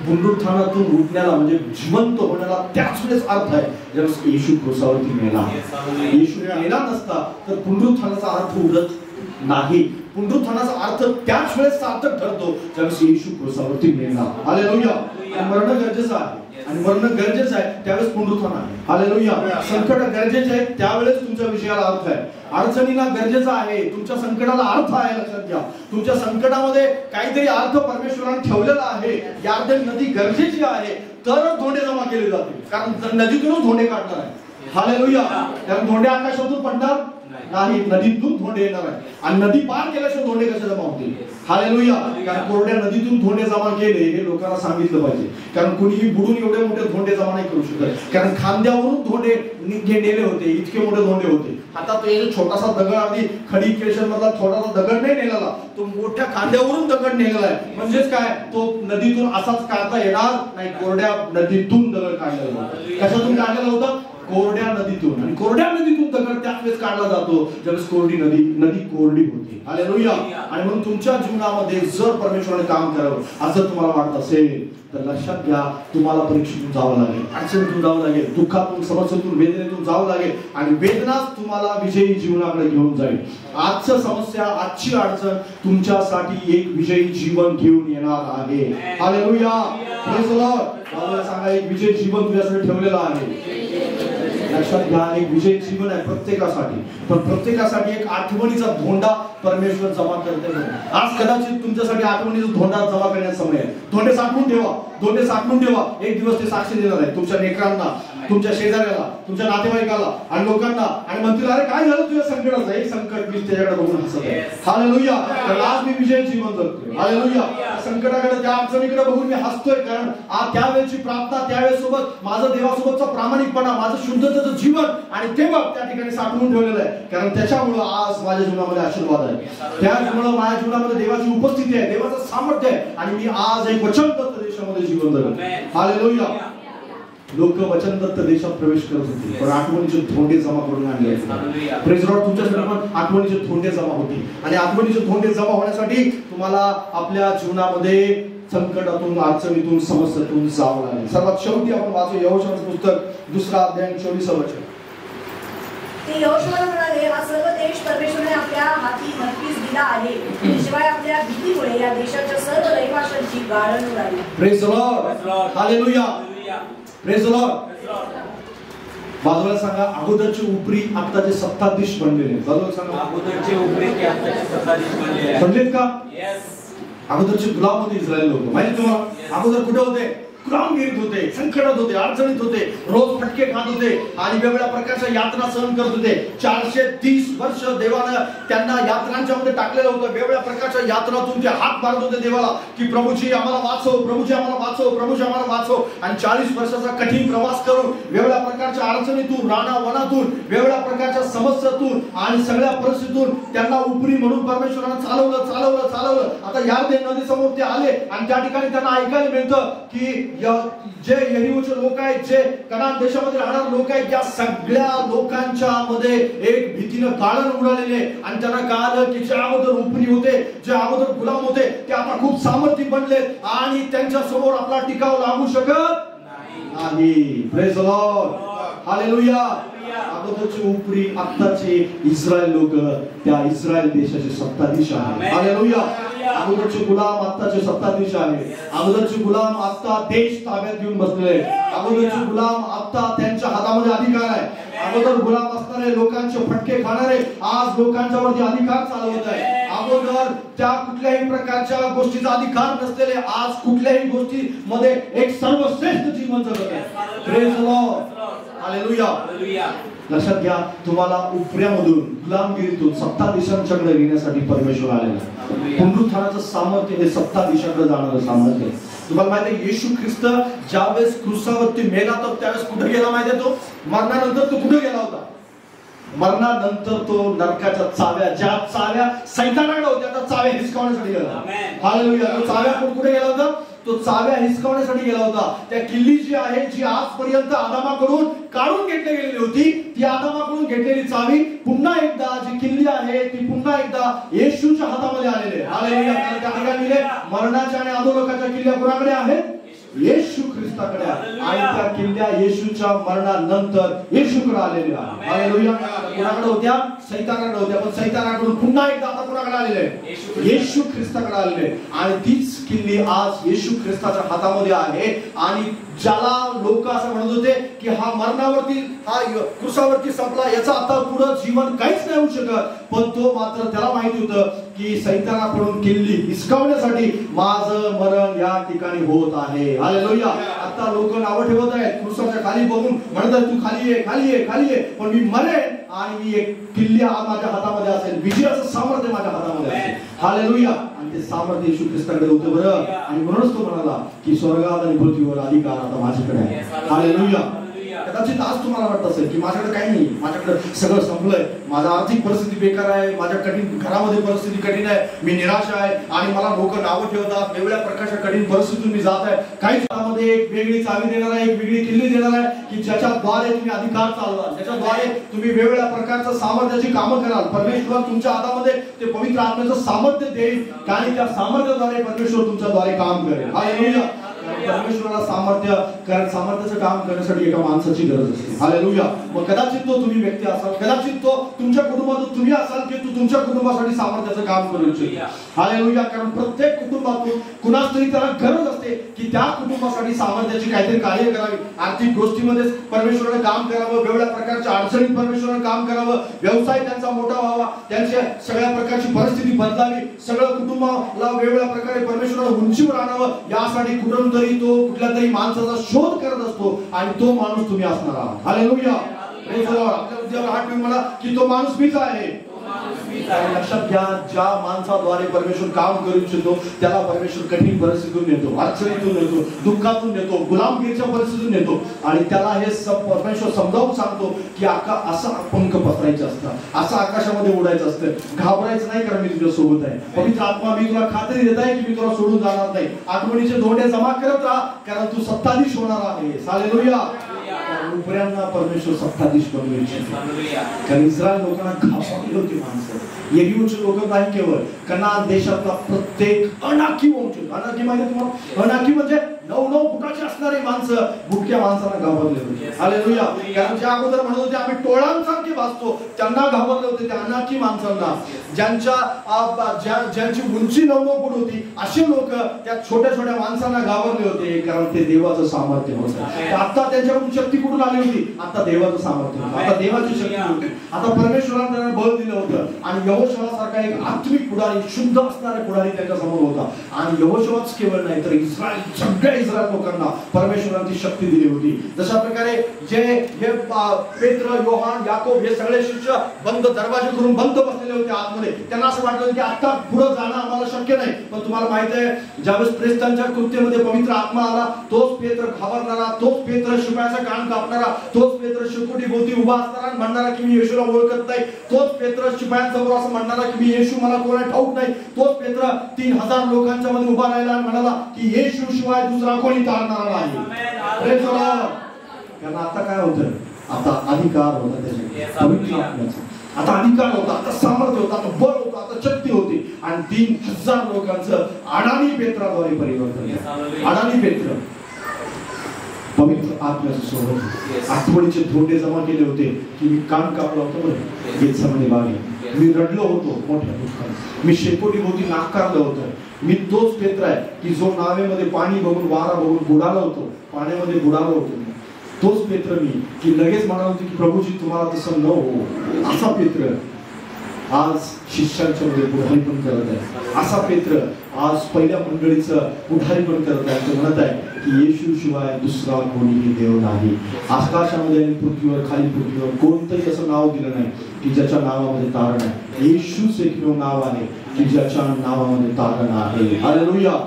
पुनरुत्थानातून उठण्याला म्हणजे जिवंत होण्याला त्याच वेळेस अर्थ आहे ज्यावेळेस येशू क्रूसावरती मेला. येशू मेला नसता तर पुनरुत्थानाचा अर्थ उरत नाही. पुनरुत्थानाचा अर्थ त्याच वेळेस सार्थक ठरतो ज्यावेळेस येशू क्रूसावरती मेला. हालेलुया. मरण गरजेचं आहे आणि मरण गरजेचं आहे त्यावेळेस पुनरुत्थान आहे. हालेलुया. संकट गरजेचे आहे त्यावेळेस तुमच्या विषयाला अर्थ आहे. अडचणीला गरजेचं आहे, तुमच्या संकटाला अर्थ आहे. लक्षात घ्या. तुमच्या संकटामध्ये काहीतरी अर्थ परमेश्वराने ठेवलेला आहे. यार्दन नदी गरजेची आहे तरच धोंडे जमा केले जातील, कारण नदीतूनच धोंडे काढणार आहे. हालेलुया. कारण धोंडे आकाशातून पडणार नाही, नदीतून धोंडे येणार आहे आणि नदी पार केल्याशिवाय धोंडे कसे जमा होतील? हालेलुया. कारण कोरड्या नदीतून धोंडे जमा केले हे लोकांना सांगितलं पाहिजे, कारण कुणीही बुडून एवढे मोठे धोंडे जमा नाही करू शकत. कारण खांद्यावरून धोंडे नेले होते, इतके मोठे धोंडे होते. आता तो एक छोटासा दगड, अगदी खडी केशर मधला छोटासा दगड नाही नेलेला, तो मोठ्या खांद्यावरून दगड नेलेला आहे. म्हणजेच काय, तो नदीतून असाच काढता येणार नाही, कोरड्या नदीतून दगड काढलेला होता. कशातून काढलेला होता? कोरड्या नदीतून. आणि कोरड्या नदीतून दगड त्याच वेळेस काढला जातो ज्यावेळेस कोरडी नदी कोरडी होती. हालेलुया. आणि म्हणून तुमच्या जीवनामध्ये जर परमेश्वराने काम करावं असं तुम्हाला वाटत असेल तर लक्षात घ्या, तुम्हाला परीक्षेतून जावं लागेल, अडचणीतून जावं लागेल, दुःखातून, समस्येतून, वेदनेतून जावं लागेल आणि वेदनाच तुम्हाला विजयी जीवनाकडे घेऊन जाईल. आजची समस्या, आजची अडचण तुमच्यासाठी एक विजयी जीवन घेऊन येणार आहे. हालेलुया. Praise the Lord. बाबाला सांगा, एक विजयी जीवन तुझ्यासाठी ठेवलेलं आहे. लक्षात घ्या, एक विजयी जीवन आहे प्रत्येकासाठी, पण प्रत्येकासाठी एक आठवणीचा धोंडा परमेश्वर जमा करते. आज कदाचित तुमच्यासाठी आठवणीचा धोंडा जमा करण्याचा समय आहे. धोंडे साठवून ठेवा, धोंडे साठवून ठेवा. एक दिवस ते साक्षी देणार आहे तुमच्या लेकरांना, तुमच्या शेजाऱ्याला, तुमच्या नातेवाईकाला आणि लोकांना, आणि म्हणतील अरे काय झालं तुझ्या संकटाचं? एक संकट मी त्याच्याकडे बघून हसत आहे. हालेलुया. कारण आज मी विजयी जीवन जगतोय. हालेलुया. संकटाकडे, त्या अडचणीकडे बघून मी हसतोय, कारण आज त्यावेळेची प्रार्थना, त्यावेळेसोबत माझं देवासोबतचा प्रामाणिकपणा, माझं शुद्धतेचं जीवन आणि ते बघ त्या ठिकाणी साठवून ठेवलेलं आहे. कारण त्याच्यामुळं आज माझ्या जीवनामध्ये आशीर्वाद आहे, त्याचमुळं माझ्या जीवनामध्ये देवाची उपस्थिती आहे, देवाचं सामर्थ्य आहे आणि मी आज एक वचनबद्ध देशामध्ये जीवन जगतो. हालेलुया. लोक वचनदत्त देशात प्रवेश करत होते, पण आठवणीचे धोंडे जमा करून आणले. Praise Lord. तुमच्यासाठी पण आठवणीचे धोंडे जमा होते, आणि आठवणीचे धोंडे जमा होण्यासाठी तुम्हाला आपल्या जीवनामध्ये संकटातून, अडचणीतून, समस्येतून जावं लागेल. सर्वात शेवटी आपण वाचू यहोशूआचं पुस्तक 2 अध्याय 24 वचन. ते यहोशूआला म्हणाले, हा सर्व देश परमेश्वराने आपल्या हाती नक्कीच दिला आहे, शिवाय आपल्या भीतीमुळे या देशाच्या सर्व रहिवाशांची गाळण उडाली. Praise Lord. Hallelujah. Praise Lord. बाजूला सांगा, अगोदरचे उपरी आत्ताचे सत्ताधीश बनलेले. बाजूला सांगा, अगोदरचे उपरी की आत्ताचे सत्ताधीश बनलेले आहेत. बनलेत का? येस. अगोदरचे गुलाम होते इस्रायल लोक. माहिती तुम्हाला? अगोदर कुठे होते? गुलामगिरीत होते, संकटात होते, अडचणीत होते, रोज फटके खात होते आणि वेगवेगळ्या प्रकारच्या यातना सहन करत होते. 430 वर्ष देवानं त्यांना यातनांच्या मध्ये टाकलेलं होतं. वेगवेगळ्या प्रकारच्या यातनातून ते हात मारत होते देवाला की प्रभूजी आम्हाला वाचव, प्रभूजी आम्हाला वाचव, प्रभूजी आम्हाला वाचव. आणि 40 वर्षाचा कठीण प्रवास करून वेगवेगळ्या प्रकारच्या अडचणीतून, रानावनातून, वेगवेगळ्या प्रकारच्या समस्येतून आणि सगळ्या परिस्थितीतून त्यांना उपरी म्हणून परमेश्वरानं चालवलं. आता यार्देन नदीसमोर ते आले आणि त्या ठिकाणी त्यांना ऐकायला मिळतं की जे यरीहोचे लोक आहेत, जे कनान देशामध्ये राहणारे लोक आहेत, या सगळ्या लोकांच्या मध्ये एक भीतीनं गाळण उडालेले. आणि त्यांना कळालं की जे अगोदर उपरी होते, जे अगोदर गुलाम होते, ते आता खूप सामर्थ्य बनले आणि त्यांच्या समोर आपला टिकाव लागू शकत नाही. Praise Lord. हालेलुया. अगोदरचे उपरी आत्ताचे इस्रायल लोक त्या इस्रायल देशाचे सत्ताधीश आहेत. हालेलुया. अगोदरचे गुलाम आत्ताचे सत्ताधीश आहे. अगोदरचे गुलाम आत्ता देश ताब्यात घेऊन बसलेले. अगोदरचे गुलाम आत्ता त्यांच्या हातामध्ये अधिकार आहे. अगोदर गुलाम असणारे, लोकांचे फटके खाणारे आज लोकांच्या वरती अधिकार चालवत आहे. अगोदर त्या कुठल्याही प्रकारच्या गोष्टीचा अधिकार नसलेले आज कुठल्याही गोष्टी मध्ये एक सर्वश्रेष्ठ जीवन जगत आहे. Praise Lord. हालेलुया. लक्षात घ्या, तुम्हाला उपऱ्यामधून, गुलामगिरीतून सत्ताधीशांच्याकडे घेण्यासाठी परमेश्वर आलेला. पुनरुत्थानाचं सामर्थ्य हे सत्ताधीशाकडे जाणारं सामर्थ्य आहे. तुम्हाला माहिती आहे, येशू ख्रिस्त ज्यावेळेस क्रुसावरती मेला तर त्यावेळेस कुठे गेला माहिती आहे? तो मरणानंतर तो कुठे गेला होता? मरणानंतर तो नरकाच्या चाव्या, ज्या चाव्या सैतानाकडे होत्या, त्या चाव्या हिसकावण्यासाठी गेला. हालेलुया. तो चाव्या कुठे गेला होता? तो चाव्या हिसकावण्यासाठी गेला होता. त्या किल्ली जी आहे, जी आजपर्यंत आदामाकडून काढून घेतली गेलेली होती, ती आदामाकडून घेतलेली चावी पुन्हा एकदा जी किल्ली आहे ती पुन्हा एकदा येशूच्या हातामध्ये आलेली आहे. हालेलुया. त्या ठिकाणी मरणाच्या आणि अधोलोकाच्या किल्ल्या कुणाकडे आहेत? येशू ख्रिस्ताकडे. आणि त्या किल्ल्या येशूच्या मरणानंतर येशूकडे आलेल्या. हालेलुया. कुणाकडे होत्या? सैतानाकडे होत्या. पण सैतानाकडून पुन्हा एकदा आता कुणाकडे आलेले? येशू ख्रिस्ताकडे आलेले. आणि तीच किल्ली आज येशू ख्रिस्ताच्या हातामध्ये आहे. आणि ज्याला लोक असं म्हणत होते की हा मरणावरती, हा क्रुसावरती संपला, याचा आता पुढे जीवन काहीच नाही होऊ शकत, पण तो मात्र त्याला माहिती होतं की सैतानाकडून किल्ली हिसकावण्यासाठी माझं मरण या ठिकाणी होत आहे. हालेलुया. आता लोक नावं ठेवत आहेत, क्रुसाच्या खाली बघून म्हणतात तू खाली ये, खाली ये, खाली ये, पण मी मरेन आणि मी एक किल्ली माझ्या हातामध्ये असेल, विजयाचं सामर्थ्य माझ्या हातामध्ये असेल. हालेलुया. आणि ते सामर्थ्य येशू ख्रिस्ताकडे होतं बरं. आणि म्हणूनच तो म्हणाला की स्वर्गात आणि पृथ्वीवर अधिकार आता माझ्याकडे आहे. हालेलुया. कदाचित आज तुम्हाला वाटत असेल की माझ्याकडे काही नाही, माझ्याकडे सगळं संपलंय, माझा आर्थिक परिस्थिती बेकार आहे, माझ्या कठीण घरामध्ये परिस्थिती कठीण आहे, मी निराश आहे आणि मला लोक नावं ठेवतात, वेगवेगळ्या प्रकारच्या कठीण परिस्थितीतून मी जात आहे. काही काळामध्ये एक वेगळी चावी देणार आहे, एक वेगळी किल्ली देणार आहे की ज्याच्याद्वारे तुम्ही अधिकार चालवाल, ज्याच्याद्वारे तुम्ही वेगवेगळ्या प्रकारचं सामर्थ्याची कामं कराल. परमेश्वर तुमच्या हातामध्ये ते पवित्र आत्म्याचं सामर्थ्य देईल आणि त्या सामर्थ्याद्वारे परमेश्वर तुमच्याद्वारे काम करेल. हालेलुया. परमेश्वराला सामर्थ्याचं काम करण्यासाठी एका माणसाची गरज असते. हालेलुया. मग कदाचित तो तुम्ही व्यक्ती असाल, कदाचित तो तुमच्या कुटुंबातून तुम्ही असाल की तू तुमच्या कुटुंबासाठी सामर्थ्याचं काम करू इच्छिता. हालेलुया. कारण प्रत्येक कुटुंबातून कुणाच तरी त्याला गरज असते की त्या कुटुंबासाठी सामर्थ्याची काहीतरी कार्य करावी. आर्थिक गोष्टीमध्ये परमेश्वराने काम करावं, वेगवेगळ्या प्रकारच्या अडचणीत परमेश्वराने काम करावं, व्यवसाय त्यांचा मोठा व्हावा, त्यांच्या सगळ्या प्रकारची परिस्थिती बदलावी, सगळं कुटुंबाला वेगवेगळ्या प्रकारे परमेश्वराला उंचीवर आणावं, यासाठी कुठून तरी तो कुठल्या तरी माणसाचा शोध करत असतो आणि तो माणूस तुम्ही असणार आहात. हालेलुया. Praise the Lord. आपल्या उद्यावर हात ठेवून म्हणा की तो माणूस मीच आहे. कारण लक्षात घ्या, ज्या माणसाद्वारे परमेश्वर काम करू इच्छितो त्याला परमेश्वर कठीण परिस्थितीतून नेतो, अडचणीतून नेतो, दुःखातून नेतो, गुलामगिरीच्या परिस्थितीतून नेतो आणि त्याला हे परमेश्वर समजावून सांगतो की असं पंख पसरायचं असतं, असं आकाशामध्ये उडायचं असतं, घाबरायचं नाही कारण मी तुझ्या सोबत आहे. पवित्र आत्मा मी तुला खात्री देत आहे की मी तुला सोडून जाणार नाही. आठवणीचे धोंडे जमा करत राहा कारण तू सत्ताधीश होणार आहे. हालेलुया. उपऱ्यांना परमेश्वर सत्ताधीश बनवायचे. कारण इस्रायल लोकांना घाबरली होती माणसं. यरीहोचे लोक नाही केवळ कनान देशातला प्रत्येक अनाकी वंश, अनाकी माहिती तुम्हाला, अनाकी म्हणजे 9-9 फुटाची असणारी माणसं बुटक्या माणसांना घाबरले होते. हालेलुया. कारण ज्या अगोदर म्हणत होते आम्ही टोळांसारखे भासतो त्यांना घाबरले होते, त्या अनाकी माणसांना, ज्यांची उंची 9-9 फूट होती असे लोक त्या छोट्या छोट्या माणसांना घाबरले होते कारण ते देवाचं सामर्थ्य होतं. आता त्यांच्याकडून शक्ती कुठून आली होती? आता देवाचं सामर्थ्य होतं, आता देवाची शक्ती होती, आता परमेश्वराने त्यांना बळ दिलं होतं. आणि यहोशुआसारखा एक आत्मिक पुढारी, शुद्ध असणारा पुढारी त्यांच्या समोर होता. आणि यहोशुआच केवळ नाही तर इस्रायल, सगळ्या इस्रायल लोकांना परमेश्वराने शक्ती दिली होती. जशा प्रकारे जे हे पेत्र, योहान, याकोब हे सगळे शिष्य बंद दरवाजे करून बंद बसलेले होते आतमध्ये. त्यांना असं वाटलं की आता पुढे जाणं आम्हाला शक्य नाही. पण तुम्हाला माहित आहे ज्यावेळेस प्रेरितांच्या कृत्यामध्ये पवित्र आत्मा आला, तोच पेत्र घाबरणारा, तोच पेत्र शिपायाचा कान कापणारा, तोच पेत्र शेकोटी भोवती उभा असणारा म्हणणारा की मी येशूला ओळखत नाही, तोच पेत्र शिपायांसमोर असं म्हणणारा की मी येशू मला कोणा ठाऊक नाही, तोच पेत्र 3000 लोकांच्या मध्ये उभा राहिला आणि म्हणाला की येशू शिवाय दुसरा कोणी तारणारा नाही. कारण आता काय होतं? आता अधिकार होता त्याच्या पवित्र आत्म्याचा, आता अधिकार होता, आता सामर्थ्य होता, आता बळ होता, आता शक्ती होती. आणि 3000 लोकांचं अडाणी पेत्राद्वारे परिवर्तन. अडाणी पेत्र पवित्र आत्म्याचं सोबत आठवणीचे धोंडे जमा केले होते की मी कान कापला होता बरं गेतसेमने बागेत, मी रडलो होतो मोठ्या दुःखाने, मी शेकोटी भोवती नाकारलं होतं. मी तोच पेत्र आहे की जो नावेमध्ये पाणी बघून, वारा बघून बुडाला होतो, पाण्यामध्ये बुडालो होतो. तोच पेत्र मी की लगेच म्हणालो होतो की प्रभूजी तुम्हाला तसं न हो. असा पेत्र आज शिष्यांच्या मध्ये पुढारी पण करत आहे. असा पेत्र आज पहिल्या मंडळीचं पुढारी पण करत आहे. तो म्हणत आहे की येशू शिवाय दुसरा कोणीही देव नाही. आकाशामध्ये आणि पृथ्वीवर, खाली पृथ्वीवर कोणतंही असं नाव दिलं नाही की ज्याच्या नावामध्ये तारण आहे. येशूच एकमेव नाव आहे की ज्याच्या नावामध्ये तारण आहे. हालेलुया.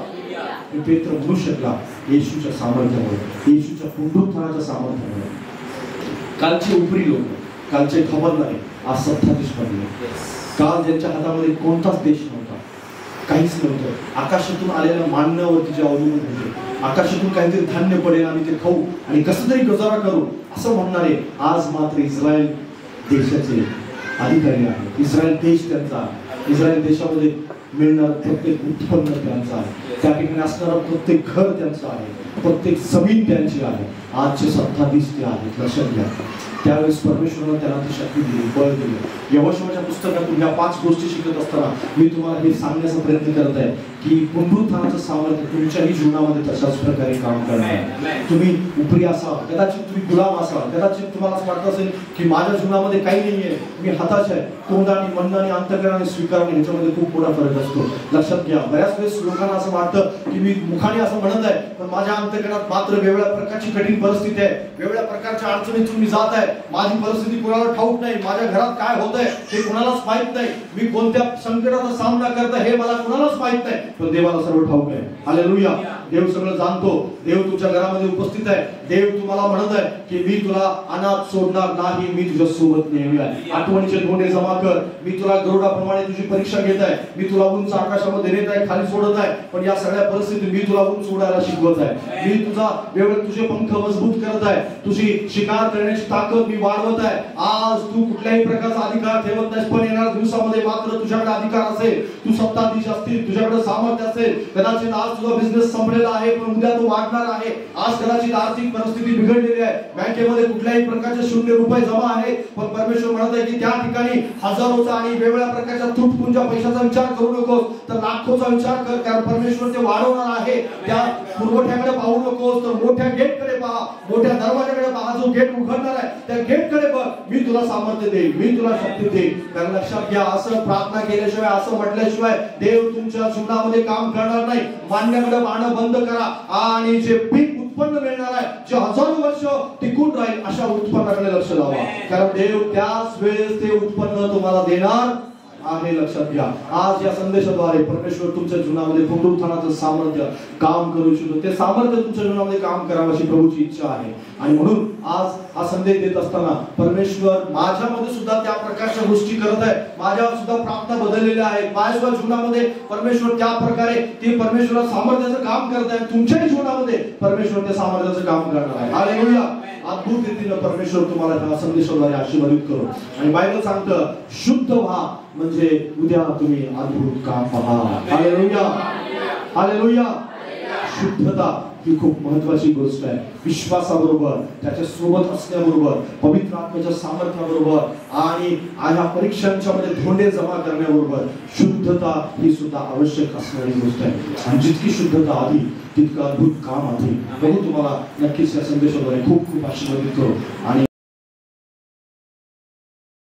पेत्र म्हणू शकला येशूच्या सामर्थ्यामुळे, येशूच्या पुनरुत्थानाच्या सामर्थ्यामुळे. कालचे उपरी लोक, कालचे खबरदारी आज सत्ताधीश बनले. काल ज्यांच्या हातामध्ये कोणताच देश नव्हता, काहीच नव्हतं, आकाशातून आलेल्या मानण्यावरती जे अवलंबून होते, आकाशातून काहीतरी धान्य पडेल आणि ते खाऊ आणि कसं तरी गुजारा करू असं म्हणणारे आज मात्र इस्रायल देशाचे अधिकारी आहेत. इस्रायल देश त्यांचा, इस्रायल देशामध्ये मिळणार प्रत्येक उत्पन्न त्यांचं आहे, त्या ठिकाणी असणारा प्रत्येक घर त्यांचं आहे, प्रत्येक जमीन त्यांची आहे. आजचे सत्ताधीश ते आहेत. लक्षात घ्या. त्यावेळेस परमेश्वराने त्यांना ती शक्ती दिली, बळ दिलं. यहोशुआच्या पुस्तकातून या 5 गोष्टी शिकत असताना मी तुम्हाला हे सांगण्याचा प्रयत्न करत आहे की पुनरुत्थानाचं सामर्थ्य तुमच्याही जीवनामध्ये तशाच प्रकारे काम करणार आहे. तुम्ही उपरी असाल, कदाचित तुम्ही गुलाम असाल, कदाचित तुम्हाला असं वाटत असेल की माझ्या जीवनामध्ये काही नाहीये, मी हताश आहे. तोंडाने, मनाने, अंतःकरणाने स्वीकारणे ह्याच्यामध्ये खूप मोठा फरक असतो. लक्षात घ्या. बऱ्याच वेळेस लोकांना असं वाटतं की मी मुखाने असं म्हणत आहे पण माझ्या अंतःकरणात मात्र वेगळ्या प्रकारची कठीण परिस्थिती आहे, वेगळ्या प्रकारच्या अडचणीतून मी जात आहे, माझी परिस्थिती कुणाला ठाऊक नाही, माझ्या घरात काय होत आहे हे कुणालाच माहित नाही, मी कोणत्या संकटाचा सामना करत आहे हे मला कुणालाच माहित नाही, पण देवाला सर्व ठाऊक आहे. हालेलुया. देव सगळं जाणतो. देव तुमच्या घरामध्ये उपस्थित आहे. देव तुम्हाला म्हणत आहे की मी तुला अनाथ सोडणार नाही, मी तुझ्या सोबत नेहमी आहे. आठवणीचे धोंडे जमा कर. मी तुला गरुडाप्रमाणे तुझी परीक्षा घेत आहे, मी तुला उंच आकाशामध्ये नेत आहे, खाली सोडत आहे, पण या सगळ्या परिस्थितीत मी तुला उंच उडायला शिकवत आहे. मी तुझे पंख मजबूत करत आहे, तुझी शिकार करण्याची ताकद मी वाढवत आहे. आज तू कुठल्याही प्रकारचा अधिकार ठेवत नाहीस, पण येणाऱ्या दिवसामध्ये मात्र तुझ्याकडे अधिकार असेल, तू सत्ताधीश असतील, तुझ्याकडे सामर्थ्य असेल. कदाचित आज तुझा बिझनेस संपलेला आहे पण उद्या तो वाढणार आहे. आज कदाचित आर्थिक परिस्थिती बिघडलेली आहे, बँकेमध्ये कुठल्याही प्रकारचे शून्य रुपये जमा आहे, पण परमेश्वर म्हणत आहे की त्या ठिकाणी हजारोचा आणि वेगवेगळ्या प्रकारच्या तुटपुंजा पैशाचा विचार करू नकोस, तर लाखोचा विचार कर, कारण परमेश्वर ते वाढवणार आहे. त्या पुरवठ्याकडे पाहू नकोस, तर मोठ्या गेटकडे पहा, मोठ्या दरवाजाकडे पहा, जो गेट उघडणार आहे त्या गेटकडे बघ. मी तुला सामर्थ्य देईन, मी तुला शक्ती देईन. कारण लक्षात घ्या, असं प्रार्थना केल्याशिवाय, असं म्हटल्याशिवाय देव तुमच्या जीवनामध्ये काम करणार नाही. मान्याकडे पाहणं बंद करा आणि जे पीक उत्पन्न मिळणार आहे, जे हजारो वर्ष टिकून राहील, अशा उत्पन्नाकडे लक्ष लावा. कारण देव त्याच वेळेस ते उत्पन्न तुम्हाला देणार आहे लक्षात घ्या. आज या संदेशाद्वारे परमेश्वर तुमच्या जीवनामध्ये पुनरुत्थानाचं सामर्थ्य काम करू इच्छितो. ते सामर्थ्य तुमच्या जीवनामध्ये काम करावं अशी प्रभूची इच्छा आहे. आणि म्हणून आज हा संदेश देत असताना परमेश्वर माझ्यामध्ये सुद्धा त्या प्रकारच्या गोष्टी करत आहे. माझ्यावर सुद्धा प्रार्थना बदललेल्या आहेत. माझ्या जीवनामध्ये परमेश्वर त्या प्रकारे ते परमेश्वरा सामर्थ्याचं काम करत आहे. तुमच्याही जीवनामध्ये परमेश्वर त्या सामर्थ्याचं काम करणार आहे. हालेलुया. अद्भुत रीतीने परमेश्वर तुम्हाला त्या संदेशाद्वारे आशीर्वादित करो. आणि बायबल सांगतं शुद्ध व्हा म्हणजे उद्या तुम्ही अद्भुत काम पहा. हालेलुया. हालेलुया. शुद्धता ही खूप महत्वाची गोष्ट आहे. विश्वासाबरोबर त्याच्या सोबत असण्याबरोबर पवित्र आत्म्याच्या सामर्थ्याबरोबर आणि ह्या परीक्षांच्या मध्ये धोंडे जमा करण्याबरोबर शुद्धता ही सुद्धा आवश्यक असणारी गोष्ट आहे. आणि जितकी शुद्धता आधी तितकं अद्भुत काम आधी. बघू तुम्हाला नक्कीच या संदेशाद्वारे खूप खूप आशीर्वादित करू. आणि